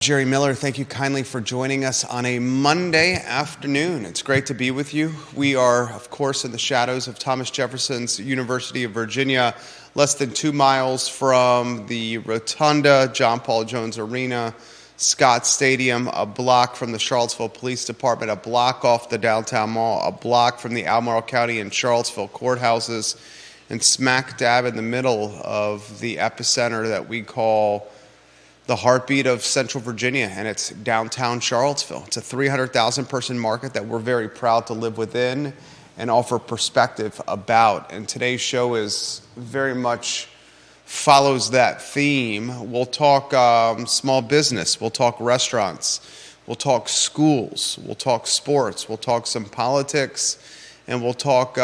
Jerry Miller, thank you kindly for joining us on a Monday afternoon. It's great to be with you. We are, of course, in the shadows of Thomas Jefferson's University of Virginia, less than 2 miles from the Rotunda, John Paul Jones Arena, Scott Stadium, a block from the Charlottesville Police Department, a block off the downtown mall, a block from the Albemarle County and Charlottesville courthouses, and smack dab in the middle of the epicenter that we call the heartbeat of Central Virginia, and it's downtown Charlottesville. It's a 300,000 person market that we're very proud to live within and offer perspective about. And today's show is very much follows that theme. We'll talk small business, we'll talk restaurants, we'll talk schools, we'll talk sports, we'll talk some politics, and we'll talk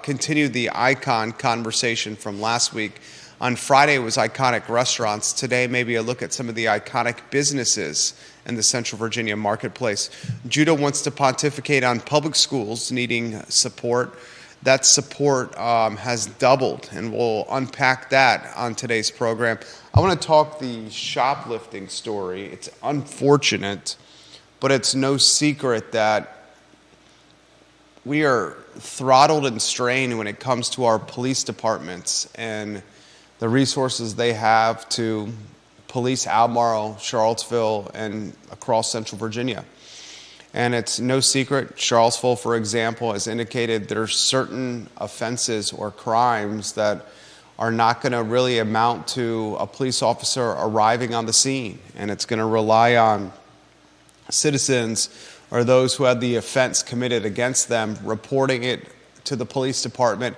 continue the icon conversation from last week. On Friday, it was iconic restaurants. Today, maybe a look at some of the iconic businesses in the Central Virginia marketplace. Judah wants to pontificate on public schools needing support. That support has doubled, and we'll unpack that on today's program. I want to talk the shoplifting story. It's unfortunate, but it's no secret that we are throttled and strained when it comes to our police departments and the resources they have to police Albemarle, Charlottesville, and across Central Virginia. And it's no secret, Charlottesville, for example, has indicated there are certain offenses or crimes that are not going to really amount to a police officer arriving on the scene. And it's going to rely on citizens or those who had the offense committed against them reporting it to the police department,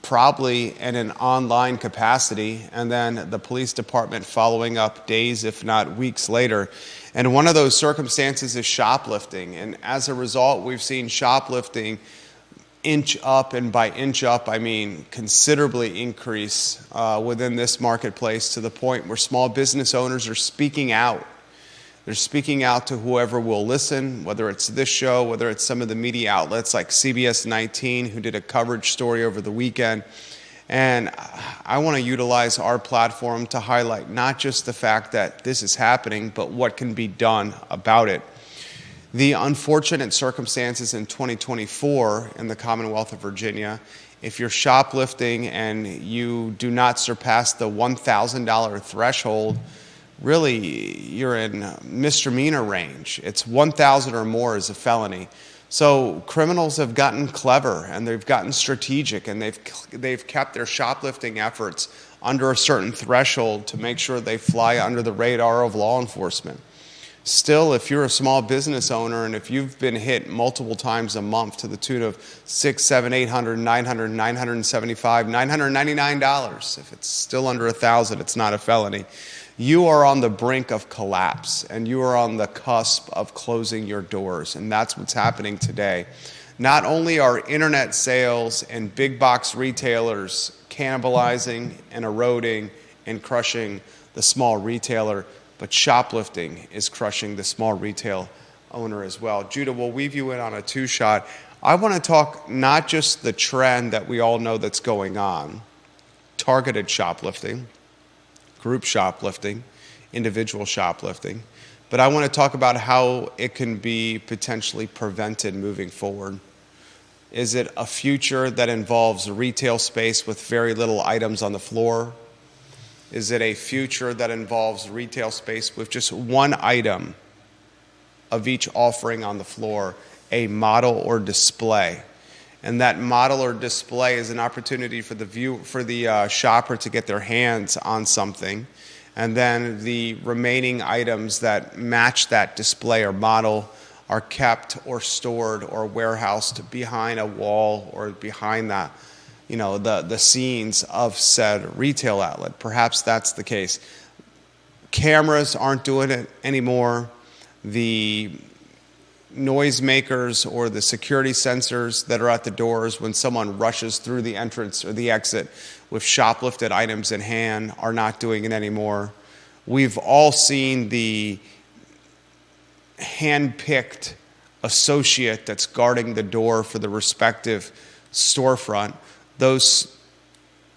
probably in an online capacity, and then the police department following up days, if not weeks later. And one of those circumstances is shoplifting. And as a result, we've seen shoplifting inch up, and by inch up, I mean considerably increase within this marketplace to the point where small business owners are speaking out. They're speaking out to whoever will listen, whether it's this show, whether it's some of the media outlets like CBS 19, who did a coverage story over the weekend. And I want to utilize our platform to highlight not just the fact that this is happening, but what can be done about it. The unfortunate circumstances in 2024 in the Commonwealth of Virginia, if you're shoplifting and you do not surpass the $1,000 threshold, really, you're in misdemeanor range. It's 1,000 or more is a felony. So criminals have gotten clever and they've gotten strategic, and they've kept their shoplifting efforts under a certain threshold to make sure they fly under the radar of law enforcement. Still, if you're a small business owner and if you've been hit multiple times a month to the tune of $600, $700, $800, $900, $975, $999, if it's still under 1,000, it's not a felony. You are on the brink of collapse, and you are on the cusp of closing your doors, and that's what's happening today. Not only are internet sales and big box retailers cannibalizing and eroding and crushing the small retailer, but shoplifting is crushing the small retail owner as well. Judah, we'll weave you in on a two-shot. I want to talk not just the trend that we all know that's going on, targeted shoplifting, group shoplifting, individual shoplifting, but I want to talk about how it can be potentially prevented moving forward. Is it a future that involves retail space with very little items on the floor? Is it a future that involves retail space with just one item of each offering on the floor, a model or display? And that model or display is an opportunity for the shopper to get their hands on something, and then the remaining items that match that display or model are kept or stored or warehoused behind a wall or behind the scenes of said retail outlet. Perhaps that's the case. Cameras aren't doing it anymore. The noisemakers or the security sensors that are at the doors when someone rushes through the entrance or the exit with shoplifted items in hand are not doing it anymore. We've all seen the hand-picked associate that's guarding the door for the respective storefront. Those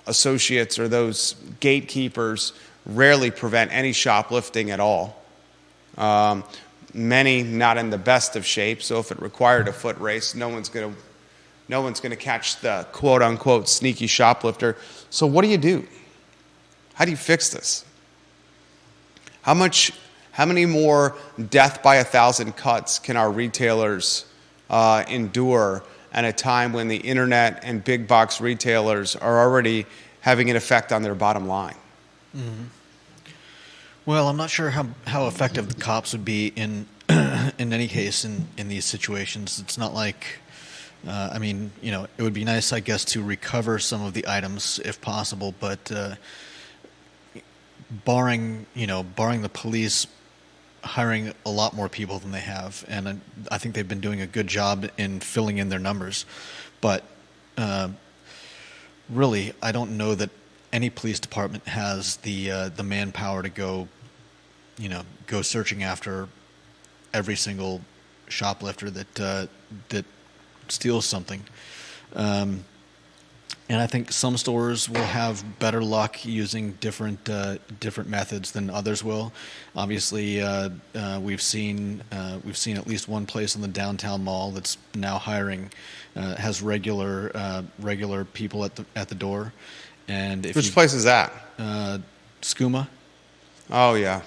associates or those gatekeepers rarely prevent any shoplifting at all. Many not in the best of shape. So if it required a foot race, no one's going to catch the quote unquote sneaky shoplifter. So what do you do? How do you fix this? How many more death by 1,000 cuts can our retailers endure at a time when the internet and big box retailers are already having an effect on their bottom line? Mm-hmm. Well, I'm not sure how effective the cops would be in any case in these situations. It's not like, it would be nice, I guess, to recover some of the items if possible, but barring the police hiring a lot more people than they have, and I think they've been doing a good job in filling in their numbers, but really, I don't know that any police department has the manpower to go searching after every single shoplifter that steals something. And I think some stores will have better luck using different methods than others will. Obviously, we've seen at least one place in the downtown mall that's now hiring has regular people at the door. And which place is that? Skooma. Oh yeah.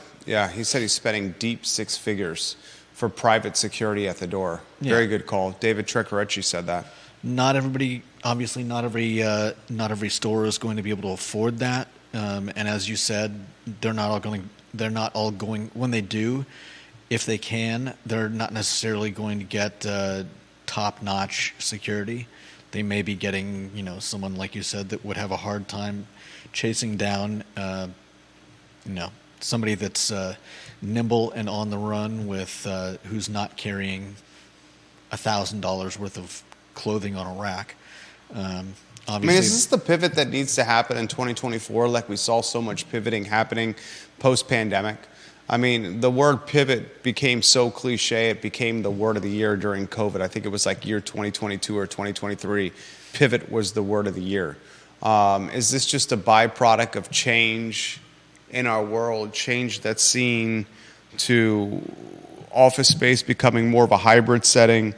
He said he's spending deep six figures for private security at the door. Yeah. Very good call. David Trecorecci said that. Not everybody, obviously, not every store is going to be able to afford that. And as you said, they're not all going. When they do, if they can, they're not necessarily going to get top-notch security. They may be getting, someone like you said that would have a hard time chasing down, somebody that's nimble and on the run with who's not carrying $1,000 worth of clothing on a rack. Obviously, is this the pivot that needs to happen in 2024? Like we saw so much pivoting happening post-pandemic. The word pivot became so cliche, it became the word of the year during COVID. I think it was like year 2022 or 2023. Pivot was the word of the year. Is this just a byproduct of change in our world, change that's seen to office space becoming more of a hybrid setting,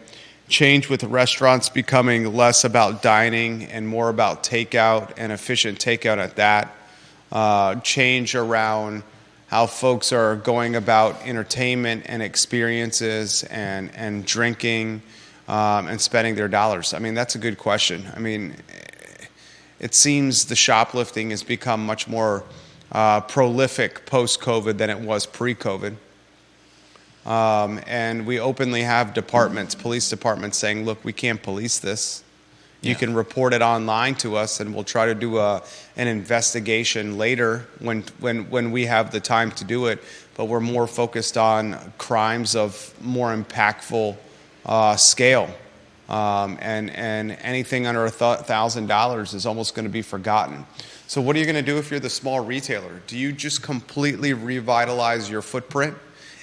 change with restaurants becoming less about dining and more about takeout and efficient takeout at that, change around how folks are going about entertainment and experiences and drinking and spending their dollars? That's a good question. It seems the shoplifting has become much more prolific post-COVID than it was pre-COVID. And we openly have police departments saying, look, we can't police this. You can report it online to us, and we'll try to do an investigation later when we have the time to do it. But we're more focused on crimes of more impactful scale. And anything under $1,000 is almost going to be forgotten. So what are you going to do if you're the small retailer? Do you just completely revitalize your footprint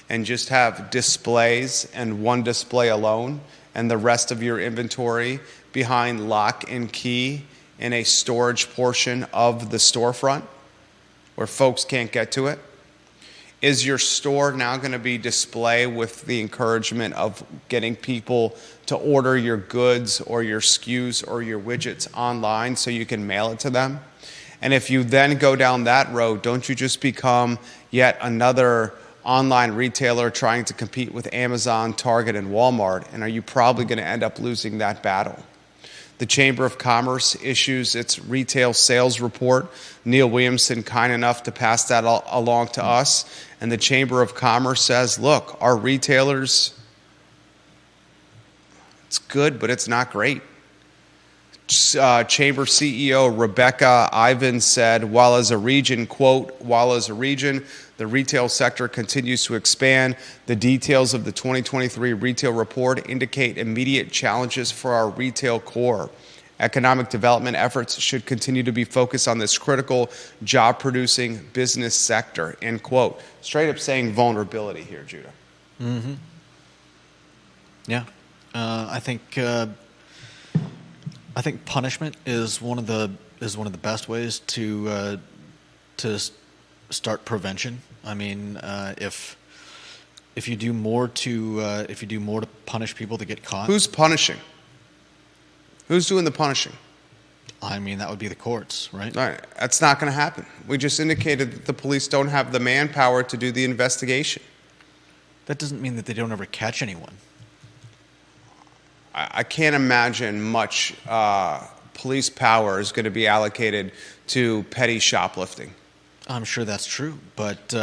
and just have displays and one display alone and the rest of your inventory behind lock and key in a storage portion of the storefront where folks can't get to it? Is your store now going to be display with the encouragement of getting people to order your goods or your SKUs or your widgets online so you can mail it to them? And if you then go down that road, don't you just become yet another online retailer trying to compete with Amazon, Target, and Walmart? And are you probably going to end up losing that battle? The Chamber of Commerce issues its retail sales report. Neil Williamson kind enough to pass that along to us. And the Chamber of Commerce says, look, our retailers, it's good, but it's not great. Chamber CEO Rebecca Ivan said, while as a region, the retail sector continues to expand, the details of the 2023 retail report indicate immediate challenges for our retail core. Economic development efforts should continue to be focused on this critical job-producing business sector, end quote. Straight up saying vulnerability here, Judah. Mm-hmm. Yeah. I think punishment is one of the best ways to start prevention. If if you do more to punish people to get caught, Who's punishing? Who's doing the punishing? I mean, that would be the courts, right? All right, that's not going to happen. We just indicated that the police don't have the manpower to do the investigation. That doesn't mean that they don't ever catch anyone. I can't imagine much police power is going to be allocated to petty shoplifting. I'm sure that's true, but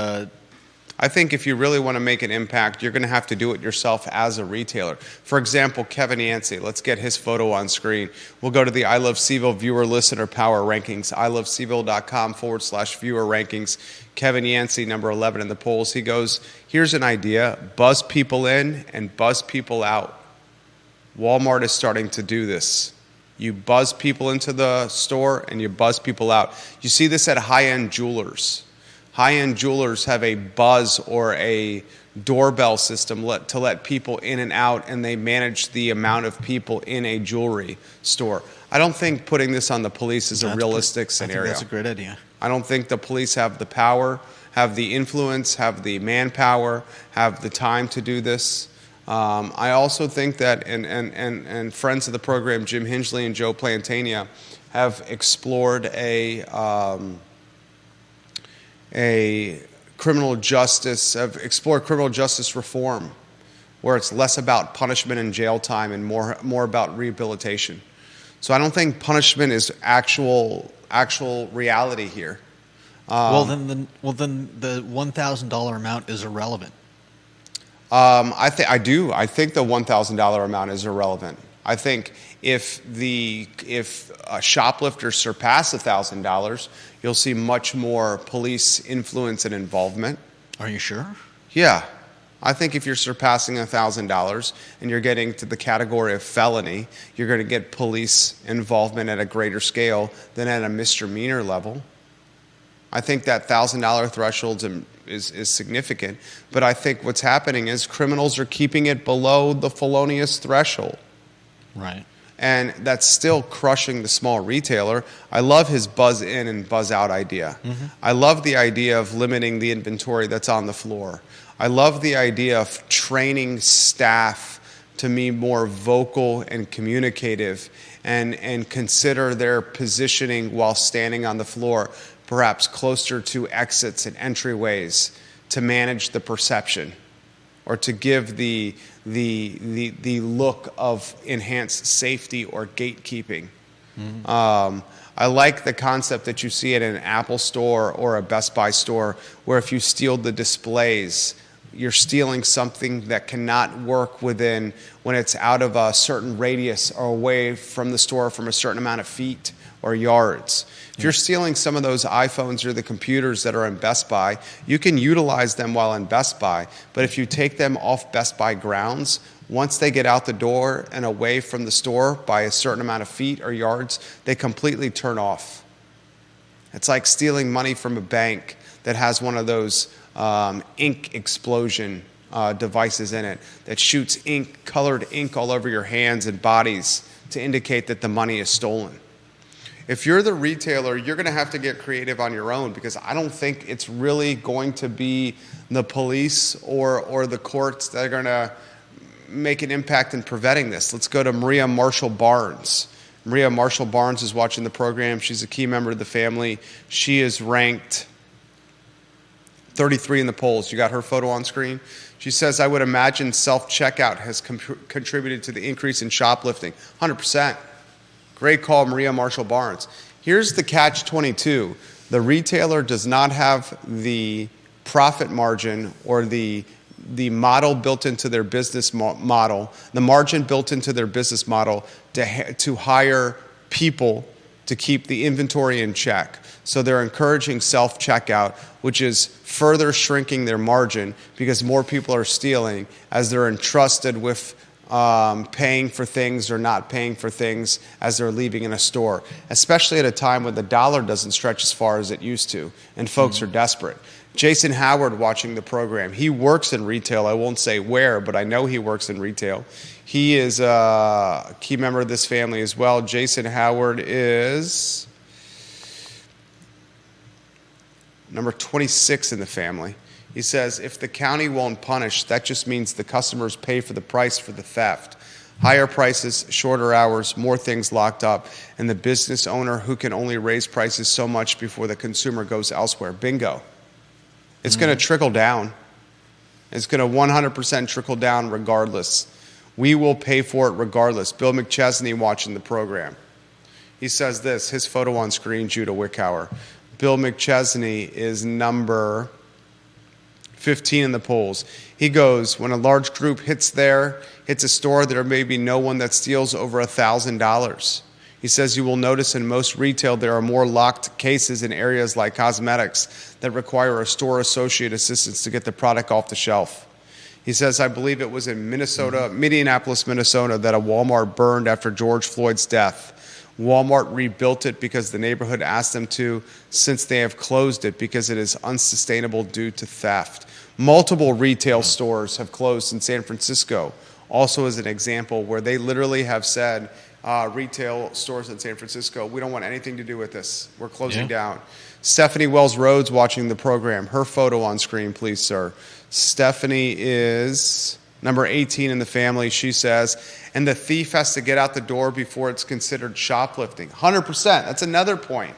I think if you really want to make an impact, you're going to have to do it yourself as a retailer. For example, Kevin Yancey, let's get his photo on screen. We'll go to the I Love CVille viewer listener power rankings, ilovecville.com/viewer rankings. Kevin Yancey, number 11 in the polls. He goes, here's an idea, buzz people in and buzz people out. Walmart is starting to do this. You buzz people into the store and you buzz people out. You see this at high-end jewelers. High-end jewelers have a buzz or a doorbell system to let people in and out, and they manage the amount of people in a jewelry store. I don't think putting this on the police is a realistic scenario. I think that's a great idea. I don't think the police have the power, have the influence, have the manpower, have the time to do this. I also think that, and friends of the program, Jim Hingley and Joe Plantania, have explored a criminal justice reform, where it's less about punishment and jail time and more about rehabilitation. So I don't think punishment is actual reality here. Well, then the $1,000 amount is irrelevant. I think the $1,000 amount is irrelevant. I think if shoplifters surpass $1,000, you'll see much more police influence and involvement. Are you sure? Yeah. I think if you're surpassing $1,000 and you're getting to the category of felony, you're going to get police involvement at a greater scale than at a misdemeanor level. I think that $1,000 threshold is significant, but I think what's happening is criminals are keeping it below the felonious threshold. Right. And that's still crushing the small retailer. I love his buzz in and buzz out idea. Mm-hmm. I love the idea of limiting the inventory that's on the floor. I love the idea of training staff to be more vocal and communicative and consider their positioning while standing on the floor, perhaps closer to exits and entryways, to manage the perception or to give the look of enhanced safety or gatekeeping. Mm-hmm. I like the concept that you see at an Apple store or a Best Buy store, where if you steal the displays, you're stealing something that cannot work when it's out of a certain radius or away from the store from a certain amount of feet or yards. If you're stealing some of those iPhones or the computers that are in Best Buy, you can utilize them while in Best Buy. But if you take them off Best Buy grounds, once they get out the door and away from the store by a certain amount of feet or yards, they completely turn off. It's like stealing money from a bank that has one of those ink explosion devices in it that shoots colored ink all over your hands and bodies to indicate that the money is stolen. If you're the retailer, you're going to have to get creative on your own, because I don't think it's really going to be the police or the courts that are going to make an impact in preventing this. Let's go to Maria Marshall Barnes. Maria Marshall Barnes is watching the program. She's a key member of the family. She is ranked 33 in the polls. You got her photo on screen? She says, I would imagine self-checkout has contributed to the increase in shoplifting. 100%. Great call, Maria Marshall Barnes. Here's the catch-22. The retailer does not have the profit margin or the model built into their business model, the margin built into their business model to hire people to keep the inventory in check. So they're encouraging self-checkout, which is further shrinking their margin because more people are stealing as they're entrusted with paying for things or not paying for things as they're leaving in a store, especially at a time when the dollar doesn't stretch as far as it used to and folks are desperate. Jason Howard watching the program. He works in retail. I won't say where, but I know he works in retail. He is a key member of this family as well. Jason Howard is number 26 in the family. He says, if the county won't punish, that just means the customers pay for the price for the theft. Higher prices, shorter hours, more things locked up, and the business owner who can only raise prices so much before the consumer goes elsewhere. Bingo. It's going to trickle down. It's going to 100% trickle down regardless. We will pay for it regardless. Bill McChesney watching the program. He says this, his photo on screen, Judah Wickhauer. Bill McChesney is number 15 in the polls. He goes, when a large group hits a store, there may be no one that steals over $1,000. He says you will notice in most retail there are more locked cases in areas like cosmetics that require a store associate assistance to get the product off the shelf. He says, I believe it was in Minneapolis, Minnesota, that a Walmart burned after George Floyd's death. Walmart rebuilt it because the neighborhood asked them to, since they have closed it because it is unsustainable due to theft. Multiple retail stores have closed in San Francisco, also as an example, where they literally have said, retail stores in San Francisco, we don't want anything to do with this. We're closing down. Stephanie Wells Rhodes watching the program. Her photo on screen, please, sir. Stephanie is number 18 in the family, she says, and the thief has to get out the door before it's considered shoplifting. 100%. That's another point.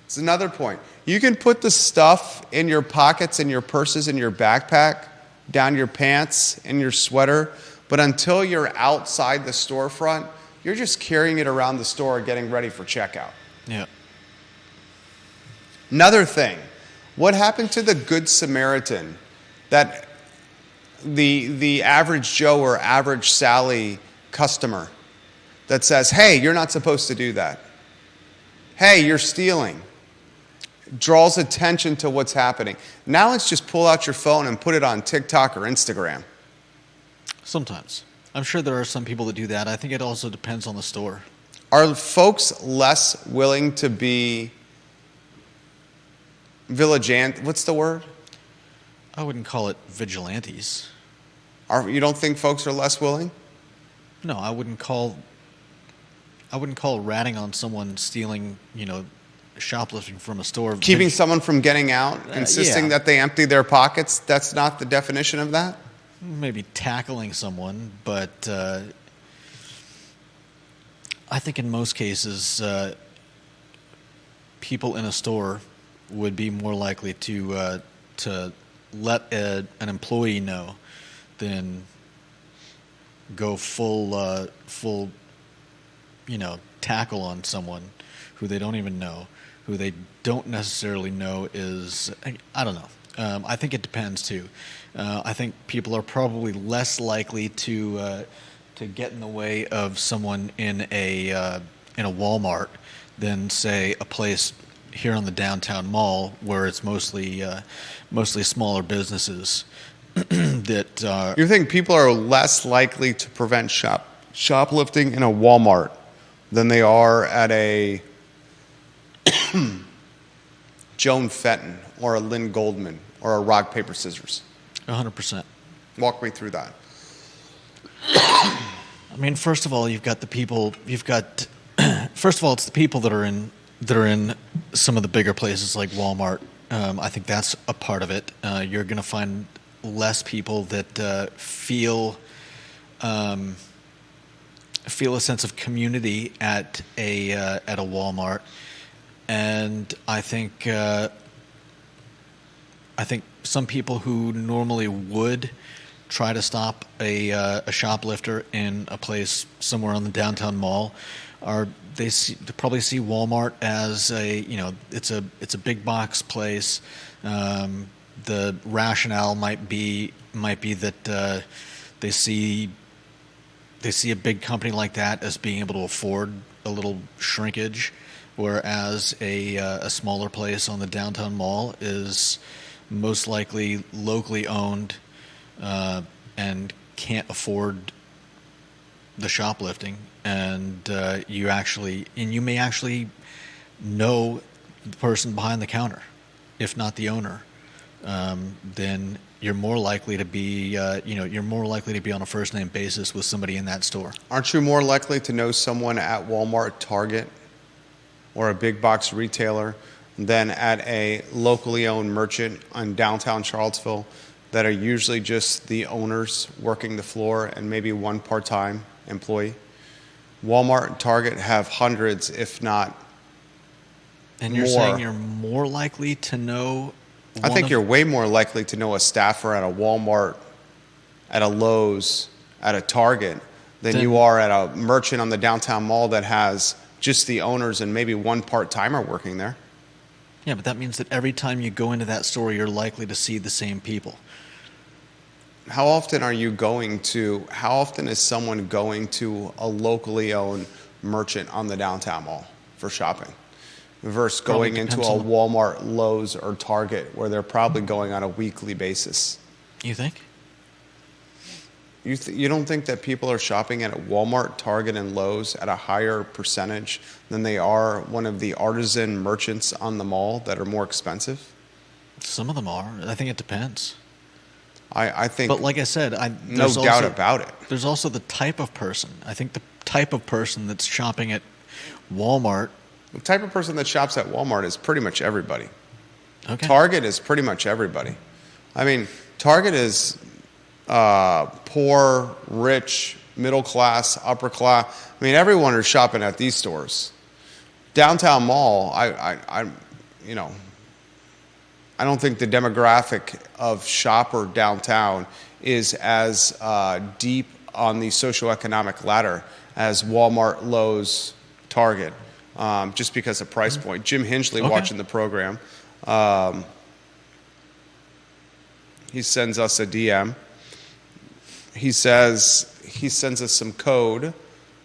It's another point. You can put the stuff in your pockets, in your purses, in your backpack, down your pants, in your sweater, but until you're outside the storefront, you're just carrying it around the store getting ready for checkout. Yeah. Another thing, what happened to the Good Samaritan that the average Joe or average Sally customer that says, hey, you're not supposed to do that. Hey, you're stealing. Draws attention to what's happening. Now let's just pull out your phone and put it on TikTok or Instagram. Sometimes. I'm sure there are some people that do that. I think it also depends on the store. Are folks less willing to be vigilant? What's the word? I wouldn't call it vigilantes. You don't think folks are less willing? No, I wouldn't call ratting on someone stealing, shoplifting from a store. Keeping someone from getting out, insisting that they empty their pockets, that's not the definition of that? Maybe tackling someone, but I think in most cases, people in a store would be more likely to let an employee know than go full tackle on someone who they don't even know, who they don't necessarily know is, I don't know. I think it depends too. I think people are probably less likely to get in the way of someone in a Walmart than, say, a place here on the downtown mall where it's mostly smaller businesses that. You think people are less likely to prevent shoplifting in a Walmart than they are at a Joan Fenton or a Lynn Goldman or a Rock, Paper, Scissors? 100%. Walk me through that. I mean, first of all, it's the people that are in some of the bigger places like Walmart. I think that's a part of it. You're going to find less people that feel a sense of community at a Walmart, and I think some people who normally would try to stop a shoplifter in a place somewhere on the downtown mall they probably see Walmart as it's a big box place. The rationale might be that they see a big company like that as being able to afford a little shrinkage, whereas a smaller place on the downtown mall is most likely locally owned and can't afford the shoplifting, and you may actually know the person behind the counter, if not the owner. Then you're more likely to be on a first name basis with somebody in that store. Aren't you more likely to know someone at Walmart, Target, or a big box retailer than at a locally owned merchant in downtown Charlottesville that are usually just the owners working the floor and maybe one part-time employee. Walmart and Target have hundreds, if not And you're more. saying you're more likely to know? I think you're way more likely to know a staffer at a Walmart, at a Lowe's, at a Target than you are at a merchant on the downtown mall that has just the owners and maybe one part-timer working there. Yeah, but that means that every time you go into that store, you're likely to see the same people. How often is someone going to a locally owned merchant on the downtown mall for shopping versus going into a Walmart, Lowe's, or Target where they're probably going on a weekly basis? You think? You don't think that people are shopping at Walmart, Target, and Lowe's at a higher percentage than they are one of the artisan merchants on the mall that are more expensive? Some of them are. I think it depends. I think, but like I said, no doubt about it. There's also the type of person. I think the type of person that's shopping at Walmart. The type of person that shops at Walmart is pretty much everybody. Okay. Target is pretty much everybody. I mean, Target is poor, rich, middle class, upper class. I mean, everyone is shopping at these stores. Downtown mall, I don't think the demographic of shopper downtown is as deep on the socioeconomic ladder as Walmart, Lowe's, Target, just because of price point. Jim Hingley, watching the program, he sends us a DM. He says he sends us some code.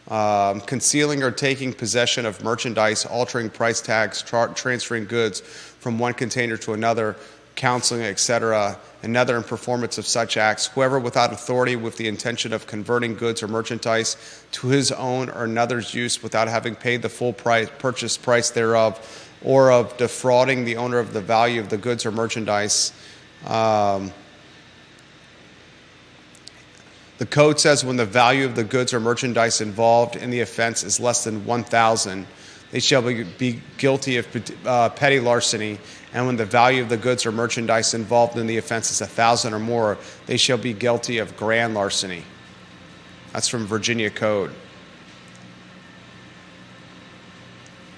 Concealing or taking possession of merchandise, altering price tags, transferring goods from one container to another, counseling, etc., another in performance of such acts, whoever without authority with the intention of converting goods or merchandise to his own or another's use without having paid the full purchase price thereof, or of defrauding the owner of the value of the goods or merchandise. The code says when the value of the goods or merchandise involved in the offense is less than $1,000, they shall be guilty of petty larceny, and when the value of the goods or merchandise involved in the offense is $1,000 or more, they shall be guilty of grand larceny. That's from Virginia Code.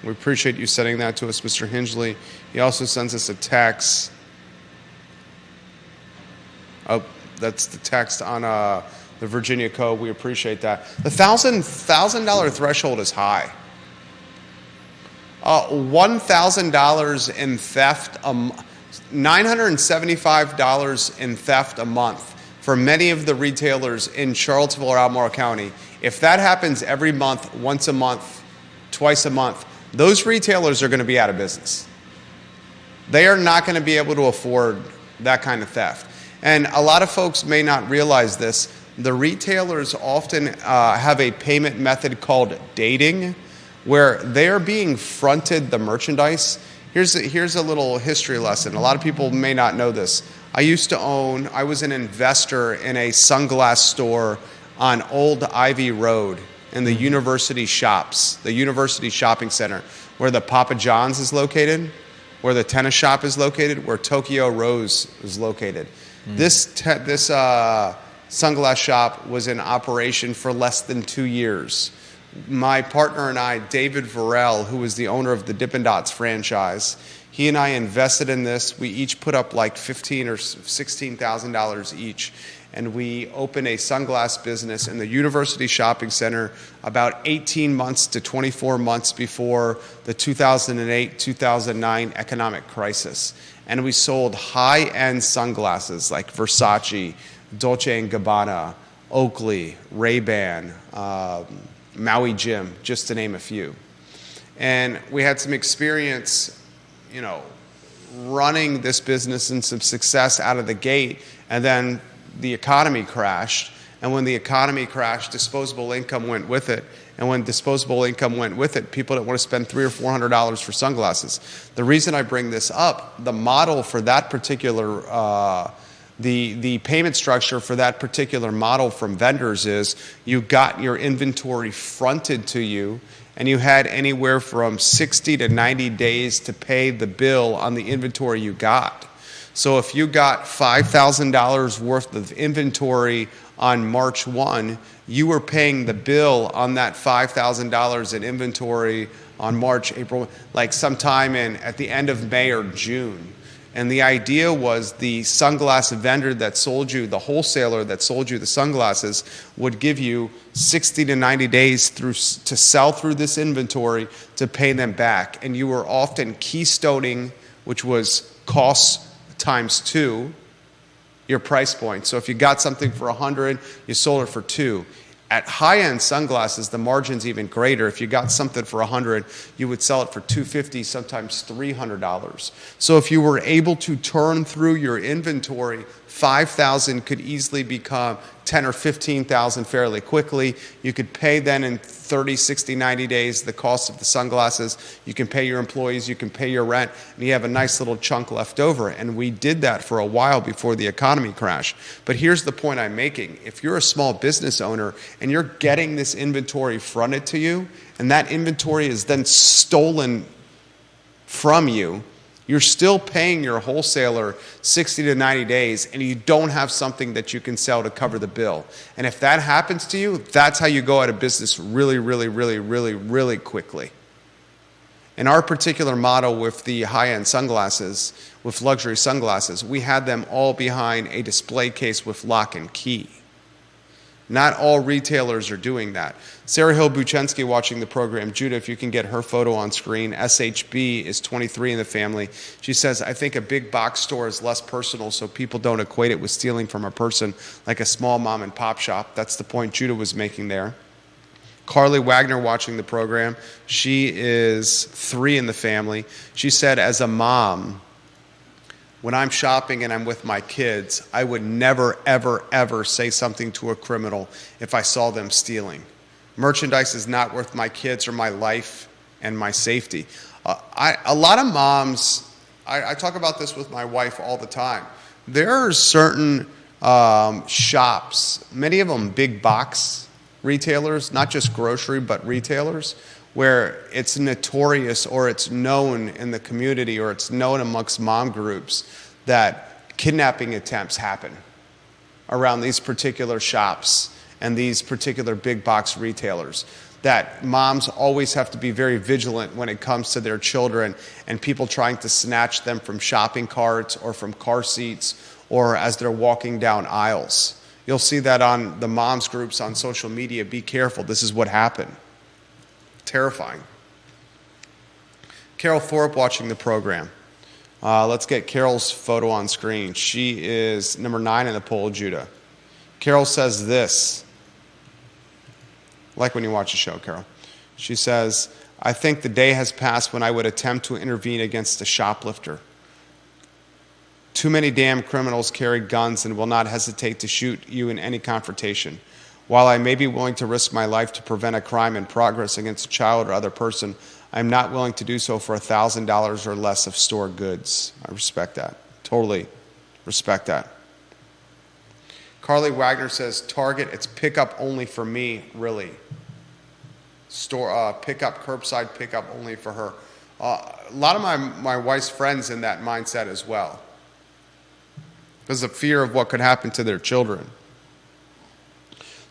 We appreciate you sending that to us, Mr. Hingley. He also sends us a text. Oh, that's the text on the Virginia Code. We appreciate that. The $1,000 threshold is high. $1,000 in theft, $975 in theft a month for many of the retailers in Charlottesville or Albemarle County. If that happens every month, once a month, twice a month, those retailers are going to be out of business. They are not going to be able to afford that kind of theft. And a lot of folks may not realize this. The retailers often have a payment method called dating, where they're being fronted the merchandise. Here's a little history lesson. A lot of people may not know this. I was an investor in a sunglass store on Old Ivy Road in the University Shops, the University Shopping Center, where the Papa John's is located, where the tennis shop is located, where Tokyo Rose is located. This sunglass shop was in operation for less than 2 years. My partner and I, David Varell, who was the owner of the Dippin' Dots franchise, he and I invested in this. We each put up like $15,000 or $16,000 each, and we opened a sunglass business in the University Shopping Center about 18 months to 24 months before the 2008-2009 economic crisis. And we sold high-end sunglasses like Versace, Dolce & Gabbana, Oakley, Ray-Ban, Maui Jim, just to name a few. And we had some experience, running this business and some success out of the gate, and then the economy crashed. And when the economy crashed, disposable income went with it. And when disposable income went with it, people didn't want to spend $300 or $400 for sunglasses. The reason I bring this up, the model for that particular The payment structure for that particular model from vendors is you got your inventory fronted to you, and you had anywhere from 60 to 90 days to pay the bill on the inventory you got. So if you got $5,000 worth of inventory on March 1, you were paying the bill on that $5,000 in inventory on March, April, like sometime at the end of May or June. And the idea was the sunglass vendor that sold you, the wholesaler that sold you the sunglasses, would give you 60 to 90 days to sell through this inventory to pay them back. And you were often keystoning, which was costs times 2, your price point. So if you got something for 100, you sold it for 2. At high-end sunglasses, the margin's even greater. If you got something for 100, you would sell it for $250, sometimes $300. So if you were able to turn through your inventory, 5,000 could easily become 10 or 15,000 fairly quickly. You could pay then in 30, 60, 90 days the cost of the sunglasses. You can pay your employees, you can pay your rent, and you have a nice little chunk left over. And we did that for a while before the economy crashed. But here's the point I'm making. If you're a small business owner and you're getting this inventory fronted to you, and that inventory is then stolen from you, you're still paying your wholesaler 60 to 90 days, and you don't have something that you can sell to cover the bill. And if that happens to you, that's how you go out of business really, really, really, really, really quickly. In our particular model with the high-end sunglasses, with luxury sunglasses, we had them all behind a display case with lock and key. Not all retailers are doing that. Sarah Hill Buchensky watching the program. Judah, if you can get her photo on screen. SHB is 23 in the family. She says, I think a big box store is less personal, so people don't equate it with stealing from a person like a small mom and pop shop. That's the point Judah was making there. Carly Wagner watching the program. She is 3 in the family. She said, as a mom, when I'm shopping and I'm with my kids, I would never, ever, ever say something to a criminal if I saw them stealing. Merchandise is not worth my kids or my life and my safety. A lot of moms, I talk about this with my wife all the time. There are certain shops, many of them big box retailers, not just grocery, but retailers, where it's notorious or it's known in the community or it's known amongst mom groups that kidnapping attempts happen around these particular shops and these particular big box retailers. That moms always have to be very vigilant when it comes to their children and people trying to snatch them from shopping carts or from car seats or as they're walking down aisles. You'll see that on the moms groups on social media. Be careful, this is what happened. Terrifying. Carol Thorpe watching the program. Let's get Carol's photo on screen. She is number 9 in the poll, Judah. Carol says this. Like when you watch a show, Carol. She says, I think the day has passed when I would attempt to intervene against a shoplifter. Too many damn criminals carry guns and will not hesitate to shoot you in any confrontation. While I may be willing to risk my life to prevent a crime in progress against a child or other person, I am not willing to do so for $1,000 or less of store goods. I respect that. Totally respect that. Carly Wagner says, Target, it's pickup only for me, really. Store pickup, curbside pickup only for her. A lot of my wife's friends in that mindset as well. Because of fear of what could happen to their children.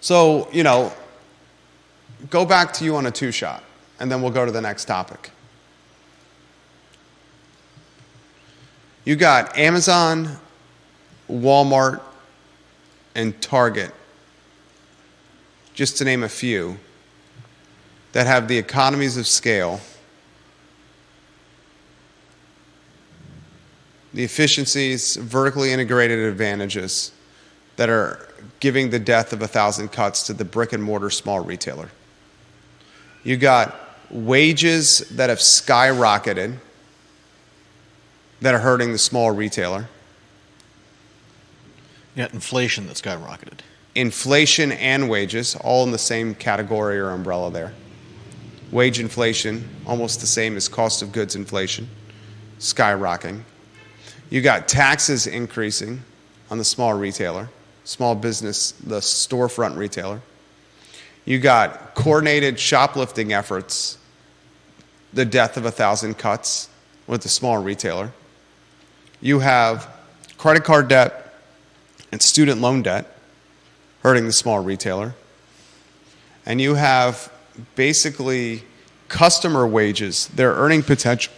So, go back to you on a 2-shot, and then we'll go to the next topic. You got Amazon, Walmart, and Target, just to name a few, that have the economies of scale, the efficiencies, vertically integrated advantages that are giving the death of 1,000 cuts to the brick and mortar small retailer. You got wages that have skyrocketed that are hurting the small retailer. You got inflation that skyrocketed. Inflation and wages, all in the same category or umbrella there. Wage inflation, almost the same as cost of goods inflation, skyrocketing. You got taxes increasing on the small retailer, small business, the storefront retailer. You got coordinated shoplifting efforts, the death of 1,000 cuts with the small retailer. You have credit card debt and student loan debt hurting the small retailer. And you have basically customer wages, their earning potential,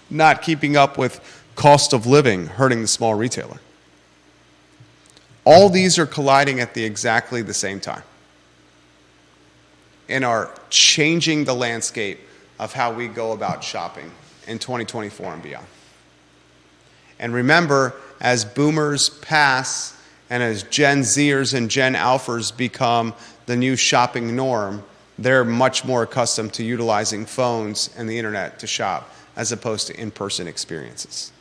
not keeping up with cost of living, hurting the small retailer. All these are colliding at exactly the same time and are changing the landscape of how we go about shopping in 2024 and beyond. And remember, as boomers pass and as Gen Zers and Gen Alphas become the new shopping norm, they're much more accustomed to utilizing phones and the internet to shop as opposed to in-person experiences.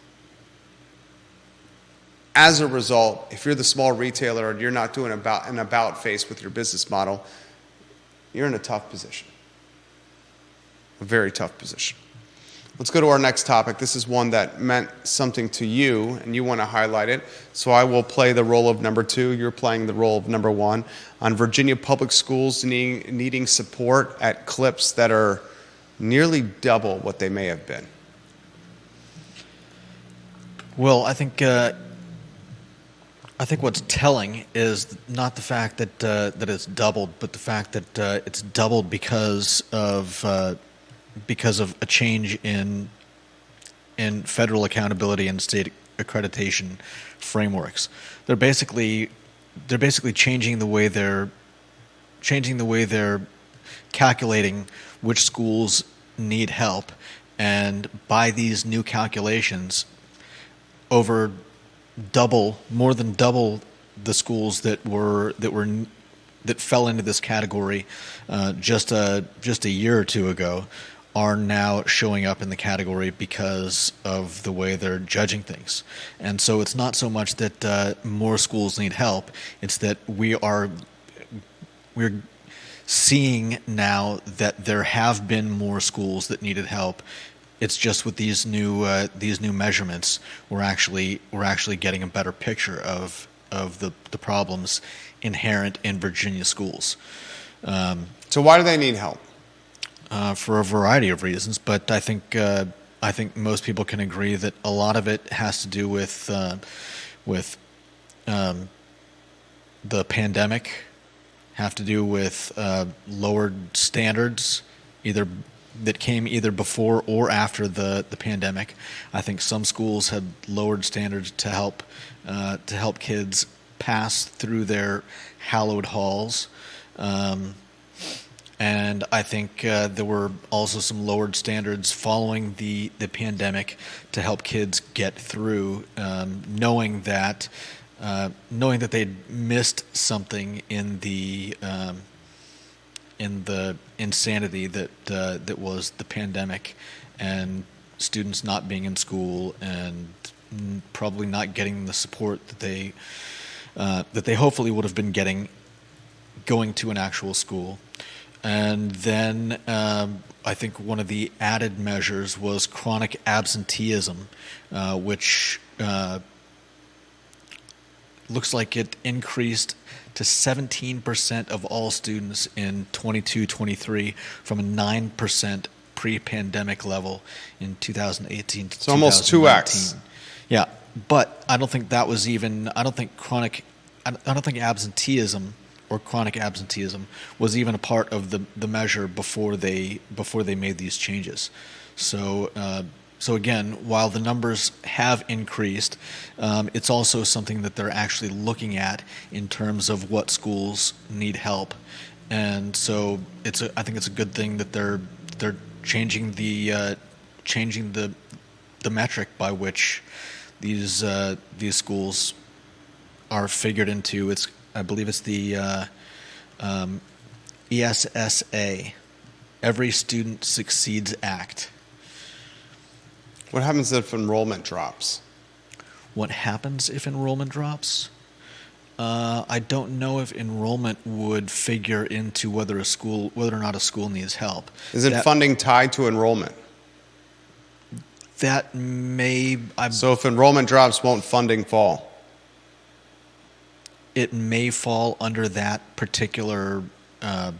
As a result, if you're the small retailer and you're not doing an about face with your business model, you're in a tough position. A very tough position. Let's go to our next topic. This is one that meant something to you, and you want to highlight it. So I will play the role of number 2. You're playing the role of number 1 on Virginia public schools needing support at clips that are nearly double what they may have been. Well, I think what's telling is not the fact that it's doubled, but the fact that it's doubled because of a change in federal accountability and state accreditation frameworks. They're basically changing the way they're calculating which schools need help, and by these new calculations, more than double the schools that fell into this category just a year or two ago are now showing up in the category because of the way they're judging things. And so it's not so much that more schools need help, it's that we're seeing now that there have been more schools that needed help. It's just with these new measurements, we're actually getting a better picture of the problems inherent in Virginia schools. So why do they need help? For a variety of reasons, but I think most people can agree that a lot of it has to do with the pandemic, have to do with lowered standards, that came either before or after the pandemic. I think some schools had lowered standards to help kids pass through their hallowed halls. And I think there were also some lowered standards following the pandemic to help kids get through, knowing that they'd missed something in the insanity that was the pandemic, and students not being in school and probably not getting the support that they hopefully would have been getting going to an actual school. And then I think one of the added measures was chronic absenteeism, which looks like it increased to 17% of all students in 22-23 from a 9% pre-pandemic level in 2018 to 2019. So almost 2x. Yeah, but I don't think that was even. I don't think absenteeism or chronic absenteeism was even a part of the measure before they made these changes. So again, while the numbers have increased, it's also something that they're actually looking at in terms of what schools need help, and so I think it's a good thing that they're changing the metric by which these schools are figured into. I believe it's the ESSA, Every Student Succeeds Act. What happens if enrollment drops? What happens if enrollment drops? I don't know if enrollment would figure into whether or not a school needs help. Is it funding tied to enrollment? That may. So if enrollment drops, won't funding fall? it may fall under that particular. I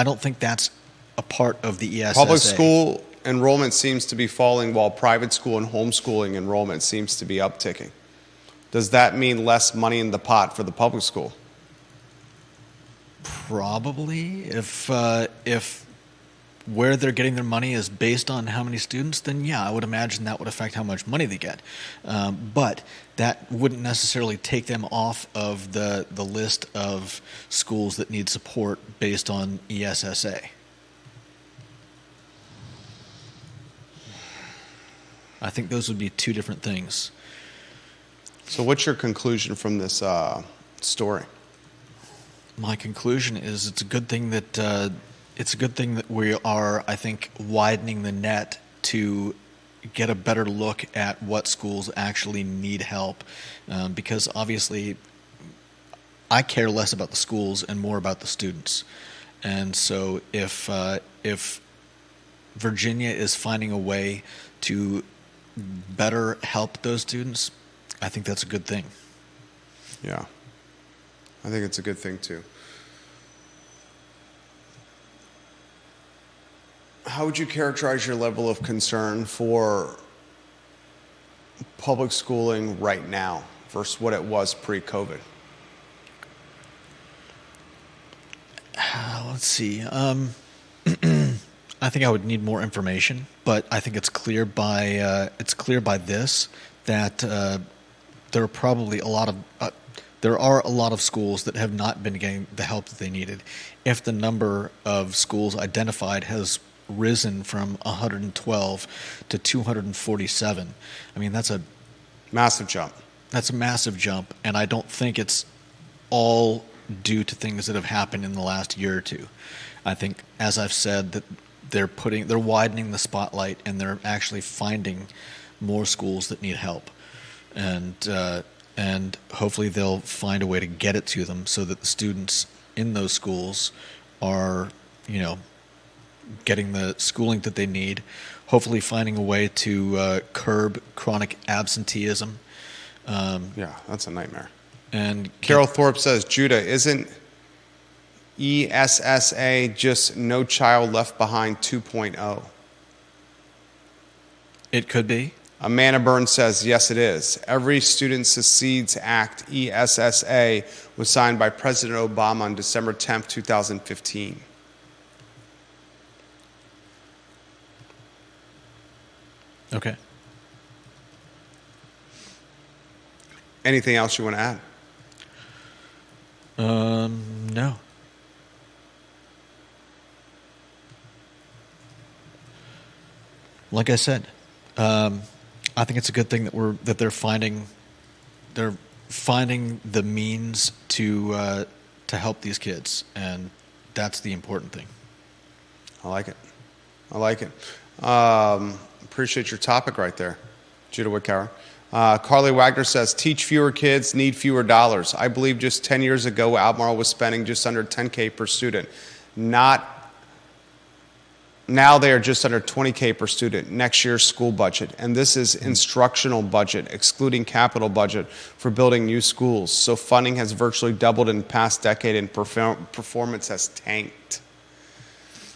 don't think that's a part of the ESSA. Public school enrollment seems to be falling while private school and homeschooling enrollment seems to be upticking. Does that mean less money in the pot for the public school? Probably. If where they're getting their money is based on how many students, then yeah, I would imagine that would affect how much money they get. But that wouldn't necessarily take them off of the list of schools that need support based on ESSA. I think those would be two different things. So what's your conclusion from this story? My conclusion is it's a good thing that we are, I think, widening the net to get a better look at what schools actually need help, because obviously I care less about the schools and more about the students. And so if Virginia is finding a way to better help those students, I think that's a good thing. Yeah, I think it's a good thing too. How would you characterize your level of concern for public schooling right now versus what it was pre-COVID? Let's see. I think I would need more information, but I think it's clear by this that there are probably a lot of schools that have not been getting the help that they needed. If the number of schools identified has risen from 112 to 247, I mean that's a massive jump. That's a massive jump, and I don't think it's all due to things that have happened in the last year or two. I think, as I've said, that they're widening the spotlight, and they're actually finding more schools that need help, and hopefully they'll find a way to get it to them so that the students in those schools are, getting the schooling that they need. Hopefully, finding a way to curb chronic absenteeism. Yeah, that's a nightmare. And Carol Thorpe says, Judah, isn't ESSA just No Child Left Behind 2.0? It could be. Amanda Burns says, yes, it is. Every Student Succeeds Act, ESSA, was signed by President Obama on December 10th, 2015. Okay. Anything else you want to add? No. Like I said, I think it's a good thing that they're finding the means to help these kids, and that's the important thing. I like it. Appreciate your topic right there, Judah Whitcower. Carly Wagner says, teach fewer kids, need fewer dollars. I believe just 10 years ago, Albemarle was spending just under $10K per student. Now they are just under $20K per student, next year's school budget. And this is instructional budget, excluding capital budget for building new schools. So funding has virtually doubled in the past decade, and performance has tanked.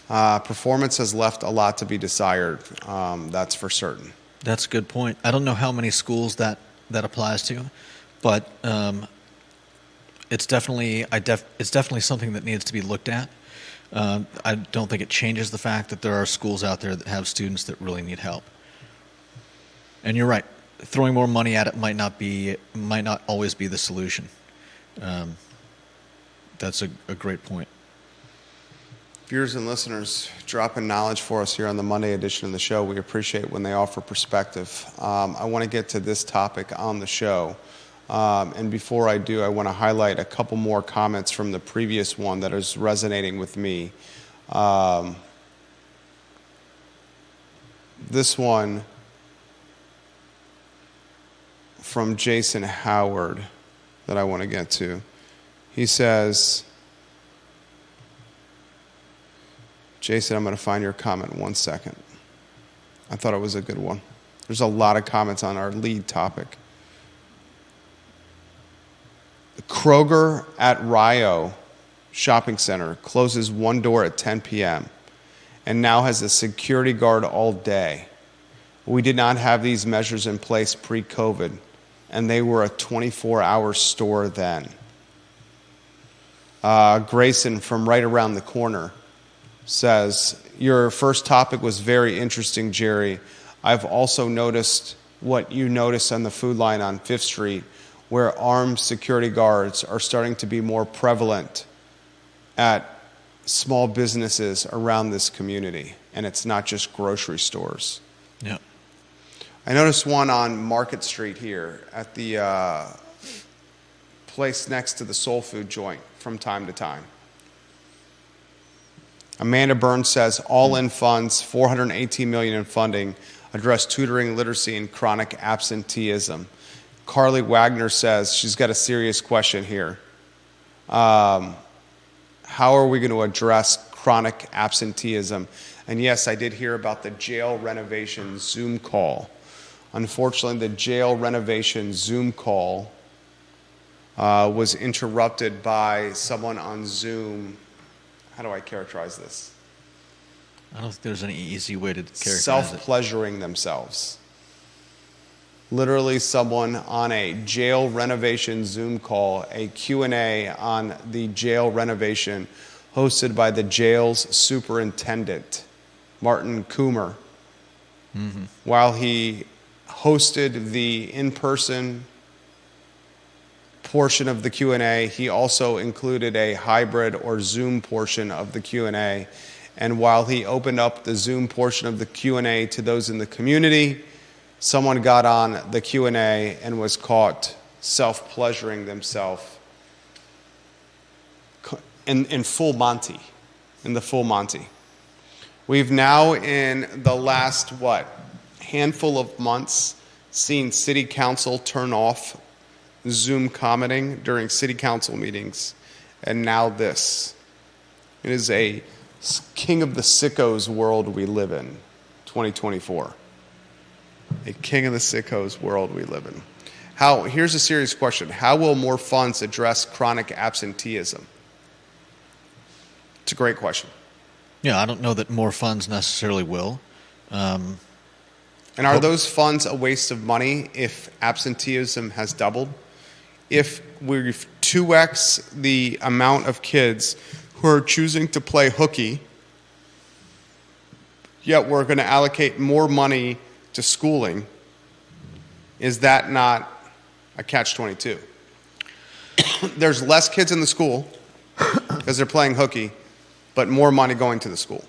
Performance has left a lot to be desired, that's for certain. That's a good point. I don't know how many schools that applies to, but it's definitely something that needs to be looked at. I don't think it changes the fact that there are schools out there that have students that really need help. And you're right. Throwing more money at it might not always be the solution. That's a great point. Viewers and listeners, dropping knowledge for us here on the Monday edition of the show. We appreciate when they offer perspective. I want to get to this topic on the show. And before I do, I want to highlight a couple more comments from the previous one that is resonating with me. This one from Jason Howard that I want to get to. He says, Jason, I'm going to find your comment in 1 second. I thought it was a good one. There's a lot of comments on our lead topic. Kroger at Rio Shopping Center closes one door at 10 p.m. and now has a security guard all day. We did not have these measures in place pre-COVID, and they were a 24-hour store then. Grayson from right around the corner says, your first topic was very interesting, Jerry. I've also noticed what you notice on the food line on 5th Street, where armed security guards are starting to be more prevalent at small businesses around this community, and it's not just grocery stores. Yeah. I noticed one on Market Street here at the place next to the soul food joint from time to time. Amanda Burns says, all-in funds, $418 million in funding, address tutoring, literacy, and chronic absenteeism. Carly Wagner says she's got a serious question here. How are we going to address chronic absenteeism? And yes, I did hear about the jail renovation Zoom call. Unfortunately, the jail renovation Zoom call was interrupted by someone on Zoom. How do I characterize this? I don't think there's any easy way to characterize it. Self-pleasuring themselves. Literally someone on a jail renovation Zoom call, a Q&A on the jail renovation hosted by the jail's superintendent, Martin Coomer. Mm-hmm. While he hosted the in-person portion of the Q&A, he also included a hybrid or Zoom portion of the Q&A. And while he opened up the Zoom portion of the Q&A to those in the community, someone got on the Q&A and was caught self-pleasuring themselves in full Monty, in the full Monty. We've now, in the last, handful of months, seen City Council turn off Zoom commenting during City Council meetings, and now this. It is a king of the sickos world we live in, 2024. A king of the sickos world we live in. Here's a serious question. How will more funds address chronic absenteeism? It's a great question. Yeah, I don't know that more funds necessarily will. And are those funds a waste of money if absenteeism has doubled? If we've 2x the amount of kids who are choosing to play hooky, yet we're going to allocate more money to schooling, is that not a catch-22? There's less kids in the school because they're playing hooky, but more money going to the school.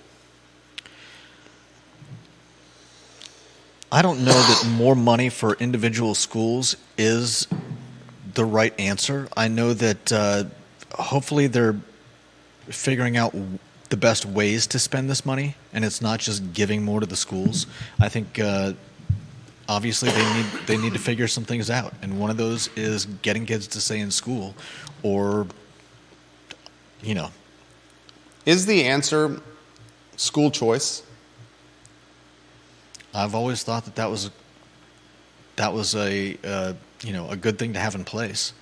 I don't know that more money for individual schools is the right answer. I know that hopefully they're figuring out the best ways to spend this money, and it's not just giving more to the schools. I think obviously they need to figure some things out, and one of those is getting kids to stay in school, or Is the answer school choice? I've always thought that was a good thing to have in place.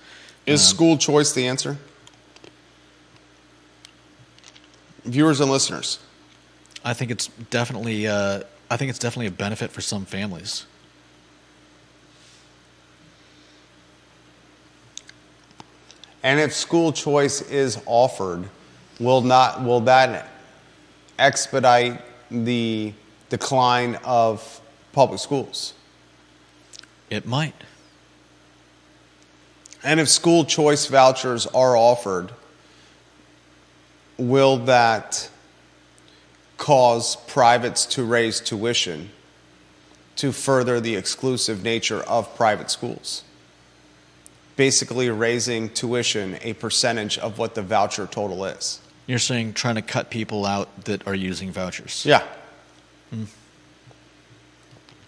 Is school choice the answer? Viewers and listeners. I think it's definitely a benefit for some families. And if school choice is offered, will that expedite the decline of public schools? It might. And if school choice vouchers are offered, will that cause privates to raise tuition to further the exclusive nature of private schools? Basically raising tuition a percentage of what the voucher total is. You're saying trying to cut people out that are using vouchers? Yeah.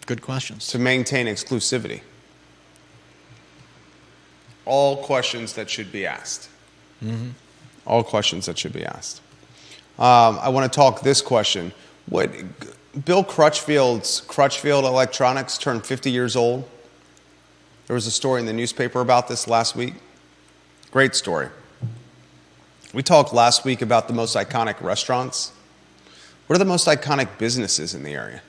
Good questions. To maintain exclusivity. All questions that should be asked. Mm-hmm. All questions that should be asked. I want to talk this question. Bill Crutchfield's Crutchfield Electronics turned 50 years old. There was a story in the newspaper about this last week. Great story. We talked last week about the most iconic restaurants. What are the most iconic businesses in the area?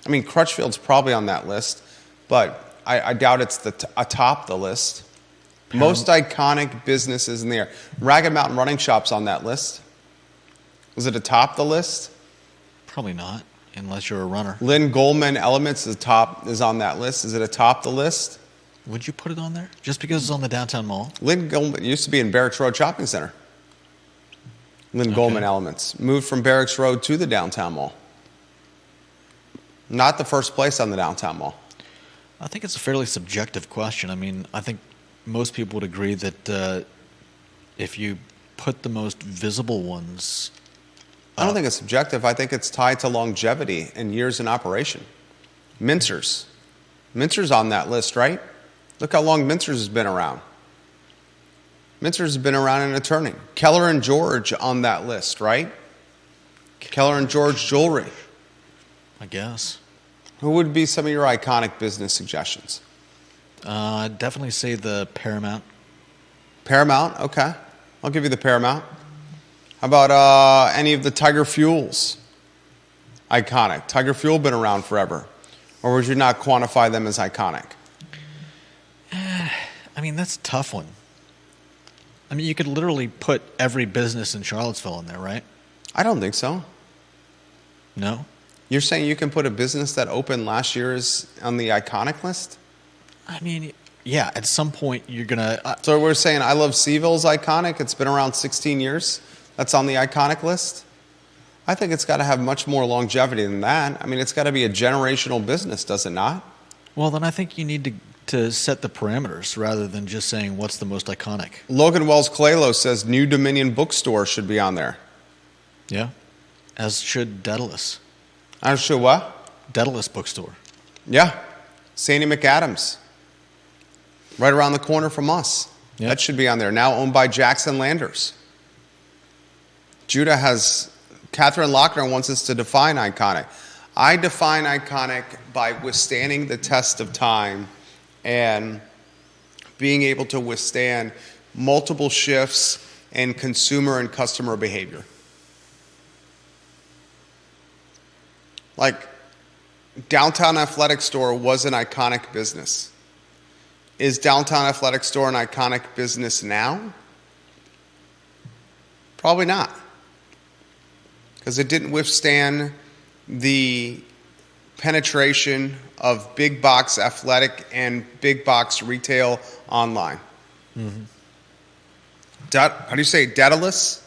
I mean, Crutchfield's probably on that list, but I doubt it's atop the list. Most iconic businesses in the area. Ragged Mountain Running Shop's on that list. Is it atop the list? Probably not, unless you're a runner. Lynn Goldman Elements is on that list. Is it atop the list? Would you put it on there? Just because it's on the downtown mall? Lynn Goldman used to be in Barracks Road Shopping Center. Lynn Goldman Elements moved from Barracks Road to the downtown mall. Not the first place on the downtown mall. I think it's a fairly subjective question. I mean, I think most people would agree that if you put the most visible ones... I don't think it's subjective. I think it's tied to longevity and years in operation. Mincer's. Mincer's on that list, right? Look how long Mincer's has been around. Mincer's has been around and a turning. Keller and George on that list, right? Keller and George Jewelry. I guess. Who would be some of your iconic business suggestions? I'd definitely say the Paramount. Paramount, okay. I'll give you the Paramount. How about any of the Tiger Fuels? Iconic. Tiger Fuel been around forever. Or would you not quantify them as iconic? I mean, that's a tough one. I mean, you could literally put every business in Charlottesville in there, right? I don't think so. No? You're saying you can put a business that opened last year is on the iconic list? I mean, yeah, at some point you're going to... So we're saying I Love CVille's iconic. It's been around 16 years. That's on the iconic list? I think it's got to have much more longevity than that. I mean, it's got to be a generational business, does it not? Well, then I think you need to set the parameters rather than just saying what's the most iconic. Logan Wells Claylo says New Dominion Bookstore should be on there. Yeah, as should Daedalus. I'm sure what? Daedalus Bookstore. Yeah. Sandy McAdams. Right around the corner from us. Yep. That should be on there. Now owned by Jackson Landers. Judah has... Catherine Lochner wants us to define iconic. I define iconic by withstanding the test of time and being able to withstand multiple shifts in consumer and customer behavior. Like, Downtown Athletic Store was an iconic business. Is Downtown Athletic Store an iconic business now? Probably not. Because it didn't withstand the penetration of big box athletic and big box retail online. Mm-hmm. How do you say it? Daedalus?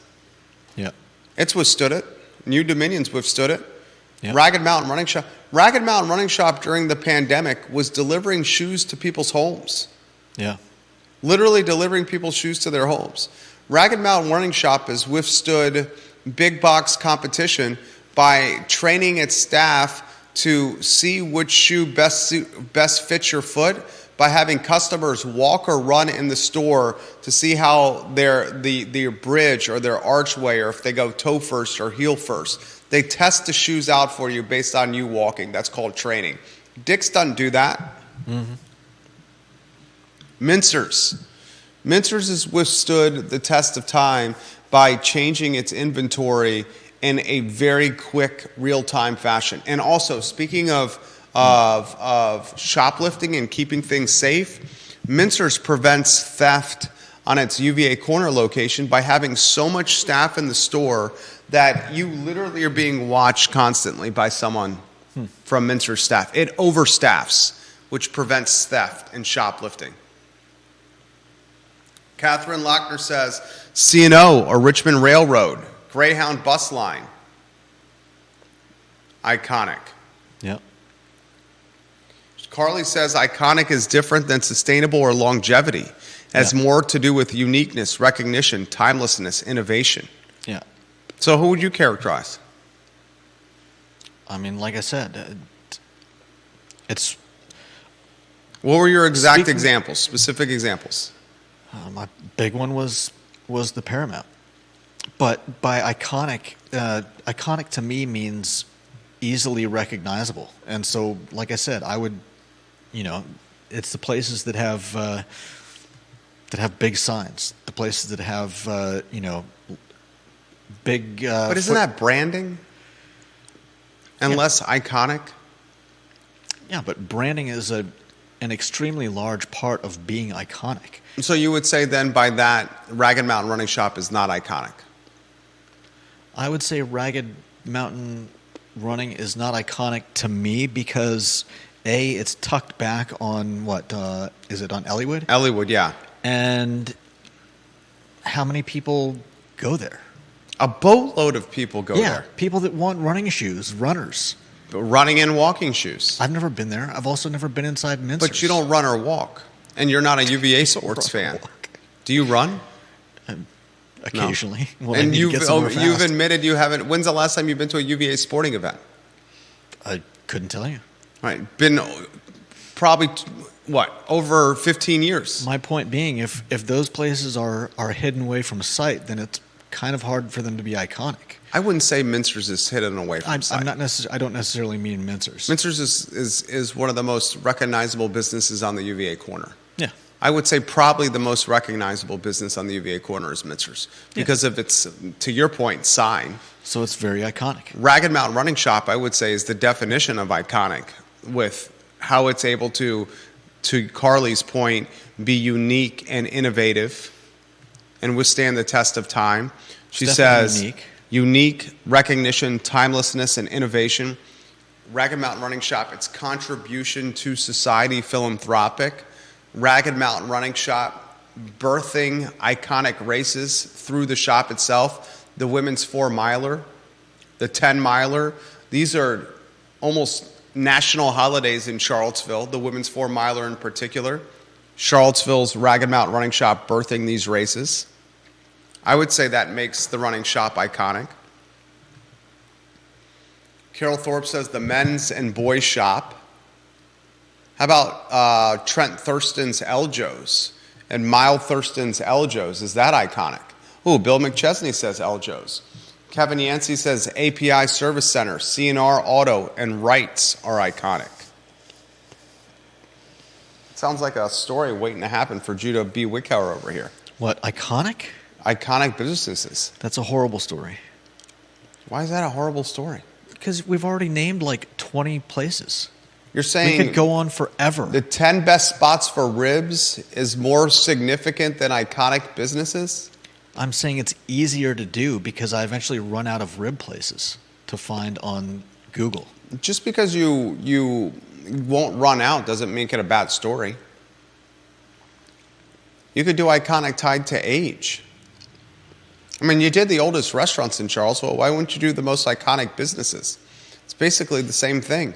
Yeah. It's withstood it. New Dominion's withstood it. Yep. Ragged Mountain Running Shop. Ragged Mountain Running Shop during the pandemic was delivering shoes to people's homes. Yeah. Literally delivering people's shoes to their homes. Ragged Mountain Running Shop has withstood big box competition by training its staff to see which shoe best fits your foot, by having customers walk or run in the store to see how their bridge or their archway, or if they go toe first or heel first. They test the shoes out for you based on you walking. That's called training. Dick's doesn't do that. Mm-hmm. Mincer's. Mincer's has withstood the test of time by changing its inventory in a very quick, real-time fashion. And also, speaking of shoplifting and keeping things safe, Mincer's prevents theft on its UVA corner location by having so much staff in the store that you literally are being watched constantly by someone from Mincer's staff. It overstaffs, which prevents theft and shoplifting. Catherine Lochner says, C&O or Richmond Railroad, Greyhound bus line. Iconic. Yep. Carly says iconic is different than sustainable or longevity. It has more to do with uniqueness, recognition, timelessness, innovation. Yeah. So who would you characterize? I mean, like I said, it's... What were your exact examples, specific examples? My big one was the Paramount. But by iconic, iconic to me means easily recognizable. And so, like I said, I would it's the places that have big signs, the places that have big. But isn't that branding? And less iconic? Yeah, but branding is an extremely large part of being iconic. So you would say then by that, Ragged Mountain Running Shop is not iconic? I would say Ragged Mountain Running is not iconic to me because, A, it's tucked back on is it on Elliewood? Elliewood, yeah. And how many people go there? A boatload of people go there. People that want running shoes, runners. Running and walking shoes. I've never been there. I've also never been inside Mincer's. But you don't run or walk. And you're not a UVA sports fan. Do you run? Occasionally. No. Well, and you've admitted you haven't. When's the last time you've been to a UVA sporting event? I couldn't tell you. Right. Been probably, over 15 years. My point being, if those places are hidden away from sight, then it's kind of hard for them to be iconic. I wouldn't say Mincer's is hidden away from sight. I don't necessarily mean Mincer's. Mincer's is one of the most recognizable businesses on the UVA corner. Yeah. I would say probably the most recognizable business on the UVA corner is Mincer's because of its, to your point, sign. So it's very iconic. Ragged Mountain Running Shop, I would say, is the definition of iconic with how it's able to Carly's point, be unique and innovative and withstand the test of time. She says unique recognition, timelessness, and innovation. Ragged Mountain Running Shop, its contribution to society, philanthropic. Ragged Mountain Running Shop, birthing iconic races through the shop itself. The women's 4-miler, the 10-miler. These are almost national holidays in Charlottesville, the women's 4-miler in particular. Charlottesville's Ragged Mountain Running Shop birthing these races. I would say that makes the running shop iconic. Carol Thorpe says the men's and boys shop. How about Trent Thurston's Eljo's and Miles Thurston's Eljo's? Is that iconic? Ooh, Bill McChesney says Eljo's. Kevin Yancey says API Service Center, CNR Auto, and Wrights are iconic. Sounds like a story waiting to happen for Judah B. Wickhauer over here. What, iconic? Iconic businesses. That's a horrible story. Why is that a horrible story? Because we've already named like 20 places. You're saying we could go on forever. The 10 best spots for ribs is more significant than iconic businesses? I'm saying it's easier to do because I eventually run out of rib places to find on Google. Just because you won't run out doesn't make it a bad story. You could do iconic tied to age. I mean, you did the oldest restaurants in Charlottesville. Why wouldn't you do the most iconic businesses? It's basically the same thing.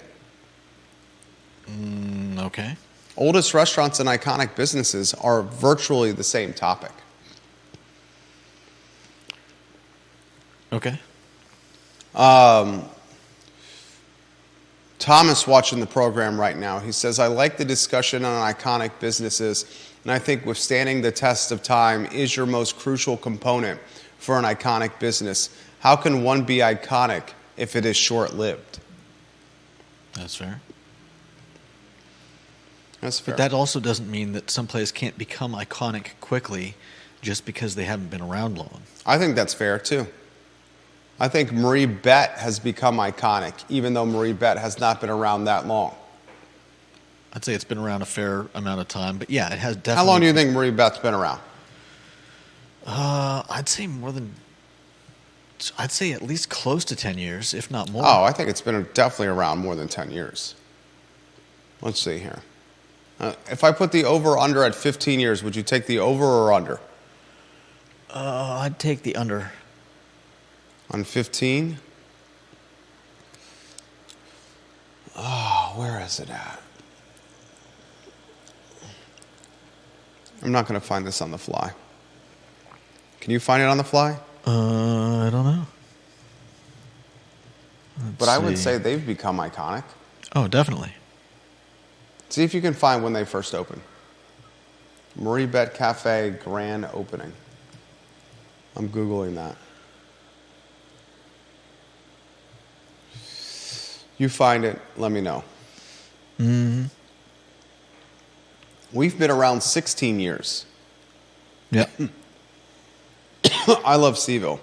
Okay. Oldest restaurants and iconic businesses are virtually the same topic. Okay. Thomas watching the program right now. He says, I like the discussion on iconic businesses, and I think withstanding the test of time is your most crucial component for an iconic business. How can one be iconic if it is short-lived? That's fair. That's fair. But that also doesn't mean that some place can't become iconic quickly just because they haven't been around long. I think that's fair, too. I think Marie Bett has become iconic, even though Marie Bett has not been around that long. I'd say it's been around a fair amount of time, but yeah, it has definitely. How long do you think Marie Bett's been around? I'd say at least close to 10 years, if not more. Oh, I think it's been definitely around more than 10 years. Let's see here. If I put the over-under at 15 years, would you take the over or under? I'd take the under. On 15? Oh, where is it at? I'm not going to find this on the fly. Can you find it on the fly? I don't know. But I would say they've become iconic. Oh, definitely. See if you can find when they first opened. Marie Bett Cafe grand opening. I'm Googling that. You find it, let me know. Mm-hmm. We've been around 16 years. Yeah. I love CVille.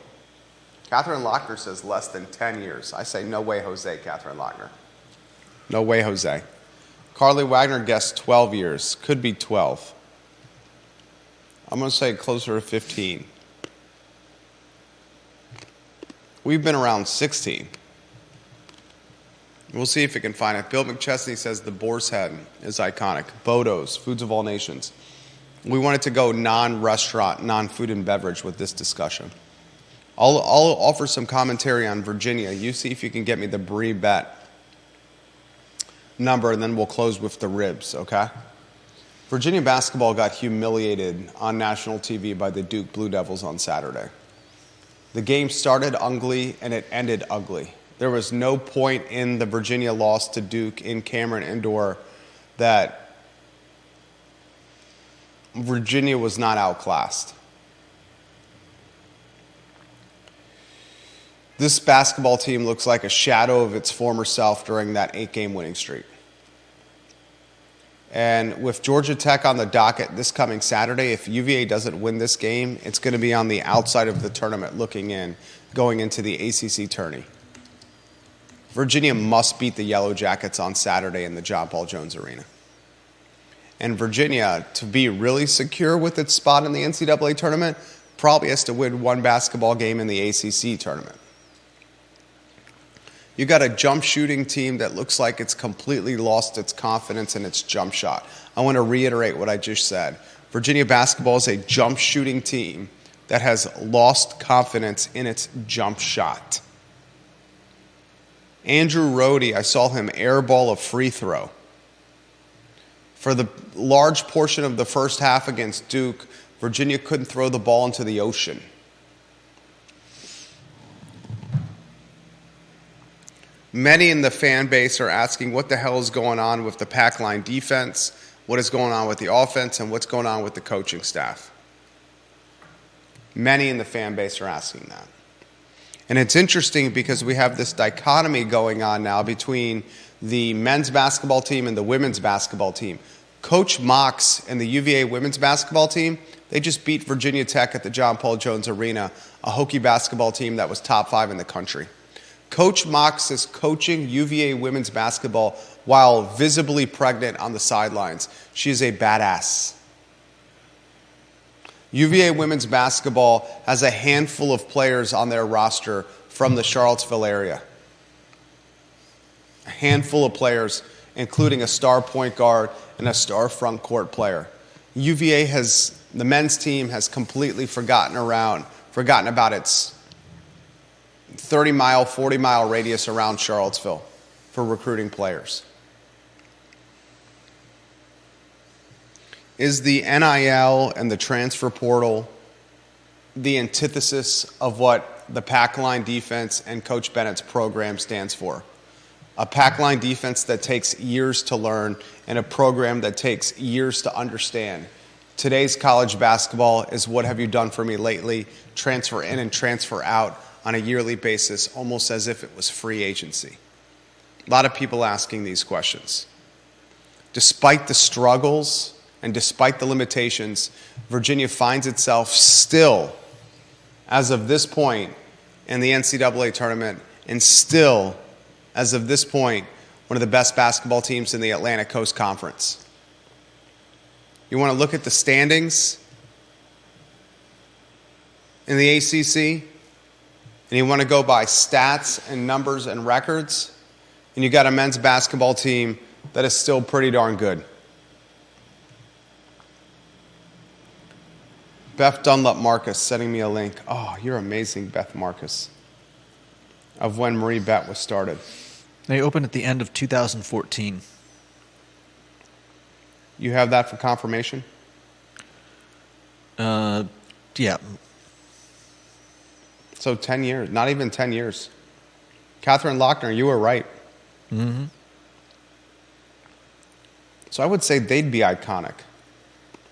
Catherine Lochner says less than 10 years. I say no way, Jose, Catherine Lochner. No way, Jose. Carly Wagner guessed 12 years. Could be 12. I'm going to say closer to 15. We've been around 16. We'll see if we can find it. Bill McChesney says the boar's head is iconic. Bodo's, Foods of All Nations. We wanted to go non-restaurant, non-food and beverage with this discussion. I'll offer some commentary on Virginia. You see if you can get me the Brie bet number, and then we'll close with the ribs, okay? Virginia basketball got humiliated on national TV by the Duke Blue Devils on Saturday. The game started ugly, and it ended ugly. There was no point in the Virginia loss to Duke in Cameron Indoor that Virginia was not outclassed. This basketball team looks like a shadow of its former self during that 8-game winning streak. And with Georgia Tech on the docket this coming Saturday, if UVA doesn't win this game, it's going to be on the outside of the tournament looking in, going into the ACC tourney. Virginia must beat the Yellow Jackets on Saturday in the John Paul Jones Arena. And Virginia, to be really secure with its spot in the NCAA tournament, probably has to win one basketball game in the ACC tournament. You got a jump shooting team that looks like it's completely lost its confidence in its jump shot. I want to reiterate what I just said. Virginia basketball is a jump shooting team that has lost confidence in its jump shot. Andrew Rohde, I saw him airball a free throw. For the large portion of the first half against Duke, Virginia couldn't throw the ball into the ocean. Many in the fan base are asking what the hell is going on with the pack line defense, what is going on with the offense, and what's going on with the coaching staff. Many in the fan base are asking that. And it's interesting because we have this dichotomy going on now between the men's basketball team and the women's basketball team. Coach Mox and the UVA women's basketball team, they just beat Virginia Tech at the John Paul Jones Arena, a Hokie basketball team that was top 5 in the country. Coach Mox is coaching UVA women's basketball while visibly pregnant on the sidelines. She is a badass. UVA women's basketball has a handful of players on their roster from the Charlottesville area. A handful of players, including a star point guard and a star front court player. UVA the men's team has completely forgotten about its 30-mile, 40-mile radius around Charlottesville for recruiting players. Is the NIL and the transfer portal the antithesis of what the pack line defense and Coach Bennett's program stands for? A pack line defense that takes years to learn and a program that takes years to understand. Today's college basketball is what have you done for me lately, transfer in and transfer out on a yearly basis, almost as if it was free agency. A lot of people asking these questions. Despite the struggles and despite the limitations, Virginia finds itself still, as of this point, in the NCAA tournament, and still, as of this point, one of the best basketball teams in the Atlantic Coast Conference. You want to look at the standings in the ACC, and you want to go by stats and numbers and records, and you got a men's basketball team that is still pretty darn good. Beth Dunlop Marcus sending me a link. Oh, you're amazing, Beth Marcus, of when Marie Bet was started. They opened at the end of 2014. You have that for confirmation? Yeah. So 10 years, not even 10 years. Catherine Lochner, you were right. Mm-hmm. So I would say they'd be iconic.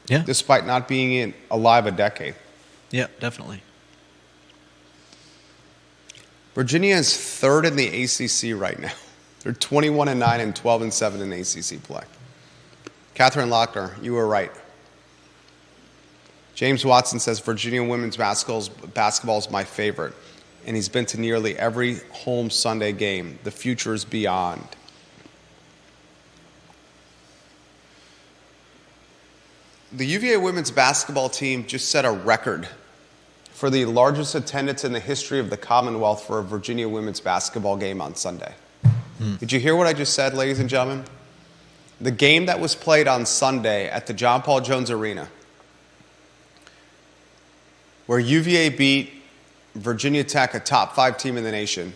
Yeah. Despite not being alive a decade. Yeah, definitely. Virginia is third in the ACC right now. They're 21-9 and 12-7 in ACC play. Catherine Lochner, you were right. James Watson says Virginia women's basketball is my favorite, and he's been to nearly every home Sunday game. The future is beyond. The UVA women's basketball team just set a record for the largest attendance in the history of the Commonwealth for a Virginia women's basketball game on Sunday. Did you hear what I just said, ladies and gentlemen? The game that was played on Sunday at the John Paul Jones Arena, where UVA beat Virginia Tech, a top 5 team in the nation,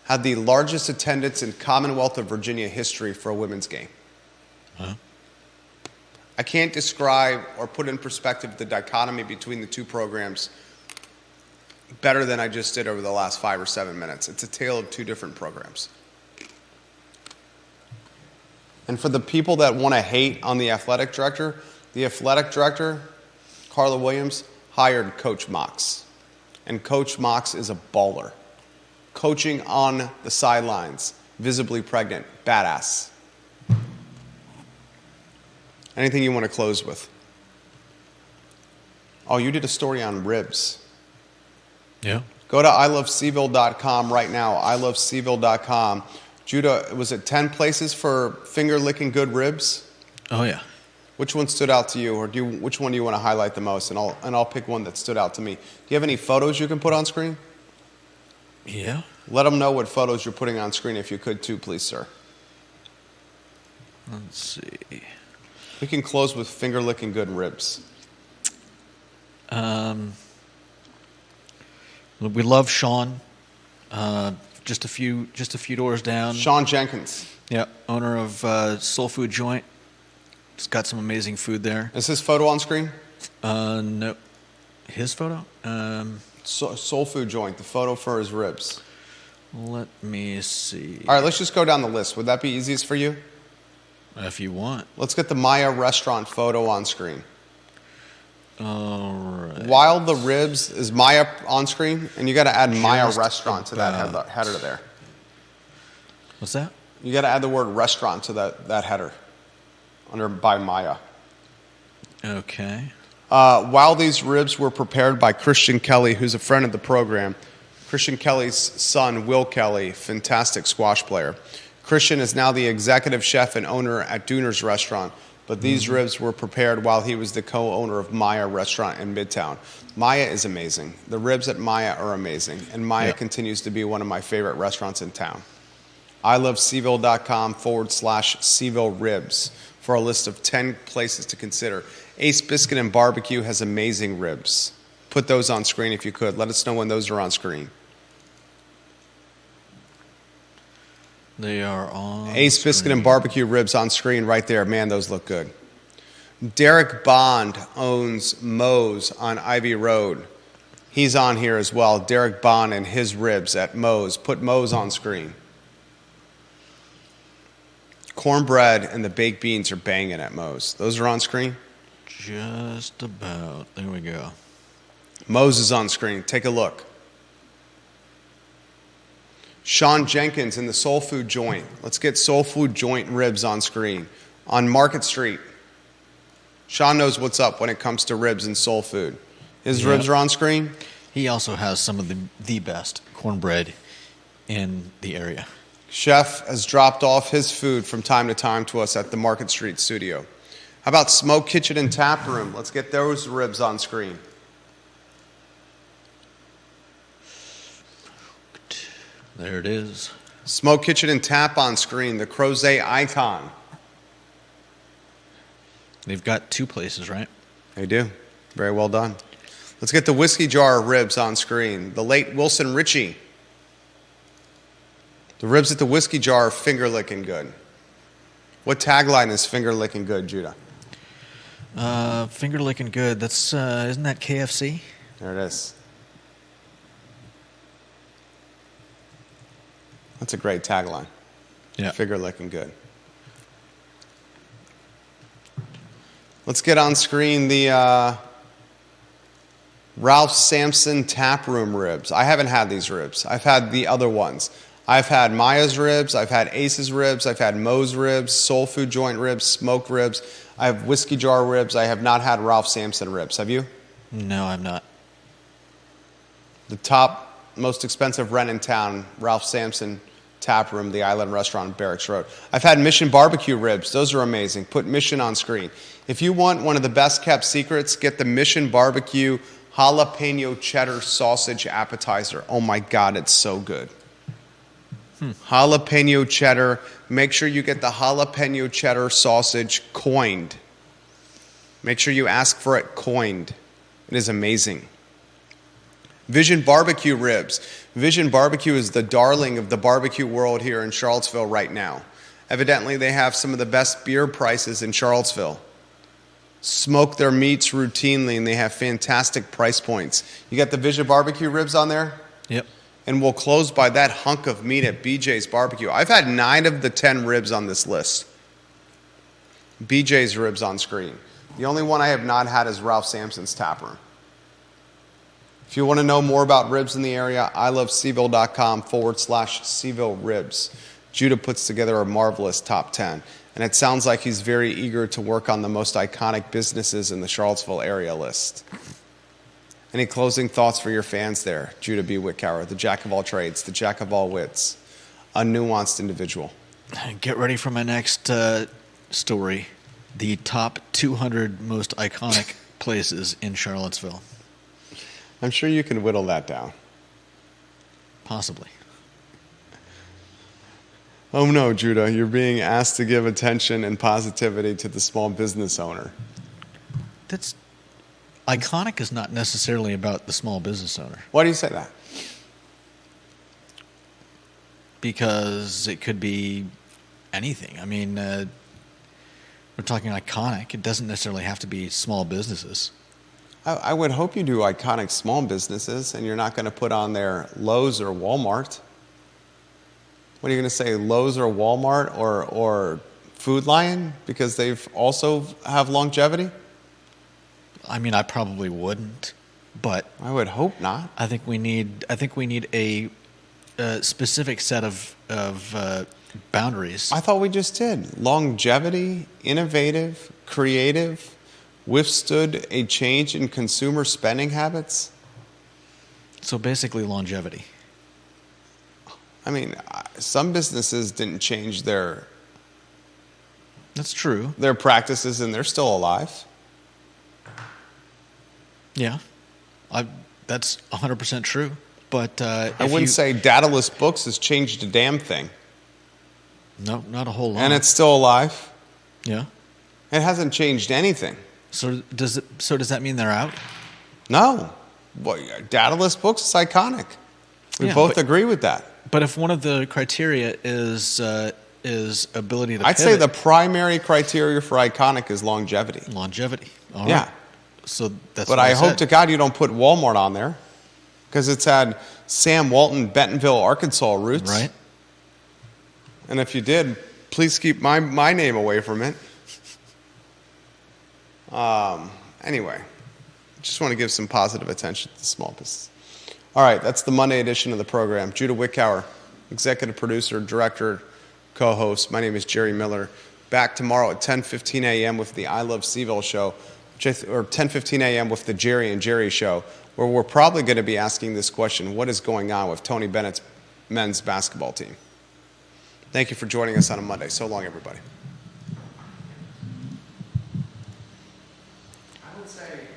had the largest attendance in Commonwealth of Virginia history for a women's game. Huh? I can't describe or put in perspective the dichotomy between the two programs better than I just did over the last 5 or 7 minutes. It's a tale of two different programs. And for the people that want to hate on the athletic director, Carla Williams, hired Coach Mox. And Coach Mox is a baller. Coaching on the sidelines, visibly pregnant, badass. Anything you want to close with? Oh, you did a story on ribs. Yeah. Go to ilovecville.com right now, ilovecville.com. Judah, was it 10 places for finger-licking good ribs? Oh, yeah. Which one stood out to you, or which one do you want to highlight the most? And I'll pick one that stood out to me. Do you have any photos you can put on screen? Yeah. Let them know what photos you're putting on screen if you could too, please, sir. Let's see. We can close with finger-licking good ribs. We love Sean. Just a few doors down. Sean Jenkins. Yeah, owner of Soul Food Joint. He's got some amazing food there. Is his photo on screen? No. His photo? Soul Food Joint, the photo for his ribs. Let me see. All right, let's just go down the list. Would that be easiest for you? If you want. Let's get the Maya restaurant photo on screen. All right. While the ribs is Maya on screen, and you got to add Maya Just restaurant to that about. header there. What's that? You got to add the word restaurant to that header under by Maya. Okay. While these ribs were prepared by Christian Kelly, who's a friend of the program, Christian Kelly's son, Will Kelly, fantastic squash player. Christian is now the executive chef and owner at Dooner's Restaurant, but these ribs were prepared while he was the co-owner of Maya Restaurant in Midtown. Maya is amazing. The ribs at Maya are amazing, and Maya continues to be one of my favorite restaurants in town. ilovecville.com/CVille ribs for a list of 10 places to consider. Ace Biscuit and Barbecue has amazing ribs. Put those on screen if you could. Let us know when those are on screen. They are on Ace Biscuit and Barbecue ribs on screen right there. Man, those look good. Derek Bond owns Moe's on Ivy Road. He's on here as well. Derek Bond and his ribs at Moe's. Put Moe's on screen. Cornbread and the baked beans are banging at Moe's. Those are on screen? Just about. There we go. Moe's is on screen. Take a look. Sean Jenkins in the Soul Food Joint. Let's get Soul Food Joint ribs on screen. On Market Street. Sean knows what's up when it comes to ribs and soul food. His ribs are on screen. He also has some of the best cornbread in the area. Chef has dropped off his food from time to time to us at the Market Street studio. How about Smoke Kitchen and Tap Room? Let's get those ribs on screen. There it is. Smoke Kitchen and Tap on screen, the Crozet icon. They've got 2 places, right? They do. Very well done. Let's get the Whiskey Jar ribs on screen. The late Wilson Ritchie. The ribs at the Whiskey Jar are finger licking good. What tagline is finger licking good, Judah? Finger licking good. That's isn't that KFC? There it is. That's a great tagline. Yeah. Finger licking good. Let's get on screen the Ralph Sampson Tap Room ribs. I haven't had these ribs. I've had the other ones. I've had Maya's ribs, I've had Ace's ribs, I've had Moe's ribs, Soul Food Joint ribs, smoked ribs. I have Whiskey Jar ribs. I have not had Ralph Sampson ribs. Have you? No, I'm not. The top, most expensive rent in town, Ralph Sampson Tap Room, the Island Restaurant on Barracks Road. I've had Mission Barbecue ribs. Those are amazing. Put Mission on screen. If you want one of the best kept secrets, get the Mission Barbecue Jalapeno Cheddar Sausage Appetizer. Oh my God, it's so good. Jalapeno cheddar. Make sure you get the jalapeno cheddar sausage coined. Make sure you ask for it coined. It is amazing. Vision Barbecue ribs. Vision Barbecue is the darling of the barbecue world here in Charlottesville right now. Evidently, they have some of the best beer prices in Charlottesville. Smoke their meats routinely, and they have fantastic price points. You got the Vision Barbecue ribs on there? Yep. And we'll close by that hunk of meat at BJ's Barbecue. I've had 9 of the 10 ribs on this list. BJ's ribs on screen. The only one I have not had is Ralph Sampson's Tap Room. If you want to know more about ribs in the area, ilovecville.com/CVille ribs. Judah puts together a marvelous top 10. And it sounds like he's very eager to work on the most iconic businesses in the Charlottesville area list. Any closing thoughts for your fans there, Judah B. Wickower, the jack of all trades, the jack of all wits, a nuanced individual? Get ready for my next story. The top 200 most iconic places in Charlottesville. I'm sure you can whittle that down. Possibly. Oh no, Judah, you're being asked to give attention and positivity to the small business owner. That's iconic is not necessarily about the small business owner. Why do you say that? Because it could be anything. I mean, we're talking iconic. It doesn't necessarily have to be small businesses. I would hope you do iconic small businesses and you're not going to put on there Lowe's or Walmart. What are you going to say, Lowe's or Walmart or Food Lion? Because they've also have longevity? I mean, I probably wouldn't, but I would hope not. I think we need a specific set of boundaries. I thought we just did. Longevity, innovative, creative, withstood a change in consumer spending habits. So basically longevity. I mean, some businesses didn't change their That's true. practices and they're still alive. Yeah. That's 100% true. But I wouldn't say Dataless Books has changed a damn thing. No, not a whole lot. And it's still alive. Yeah. It hasn't changed anything. So does that mean they're out? No. Well, Dataless Books is iconic. We both agree with that. But if one of the criteria is ability to I'd say the primary criteria for iconic is longevity. Longevity. All right. Yeah. So that's But what I I hope said. to God you don't put Walmart on there because it's had Sam Walton, Bentonville, Arkansas roots. Right. And if you did, please keep my name away from it. Anyway, just want to give some positive attention to the small business. All right, that's the Monday edition of the program. Judah Wickower, executive producer, director, co-host. My name is Jerry Miller. Back tomorrow at 10:15 a.m. with the I Love CVille Show, or 10:15 a.m. with the Jerry and Jerry Show, where we're probably going to be asking this question: what is going on with Tony Bennett's men's basketball team? Thank you for joining us on a Monday. So long, everybody. I would say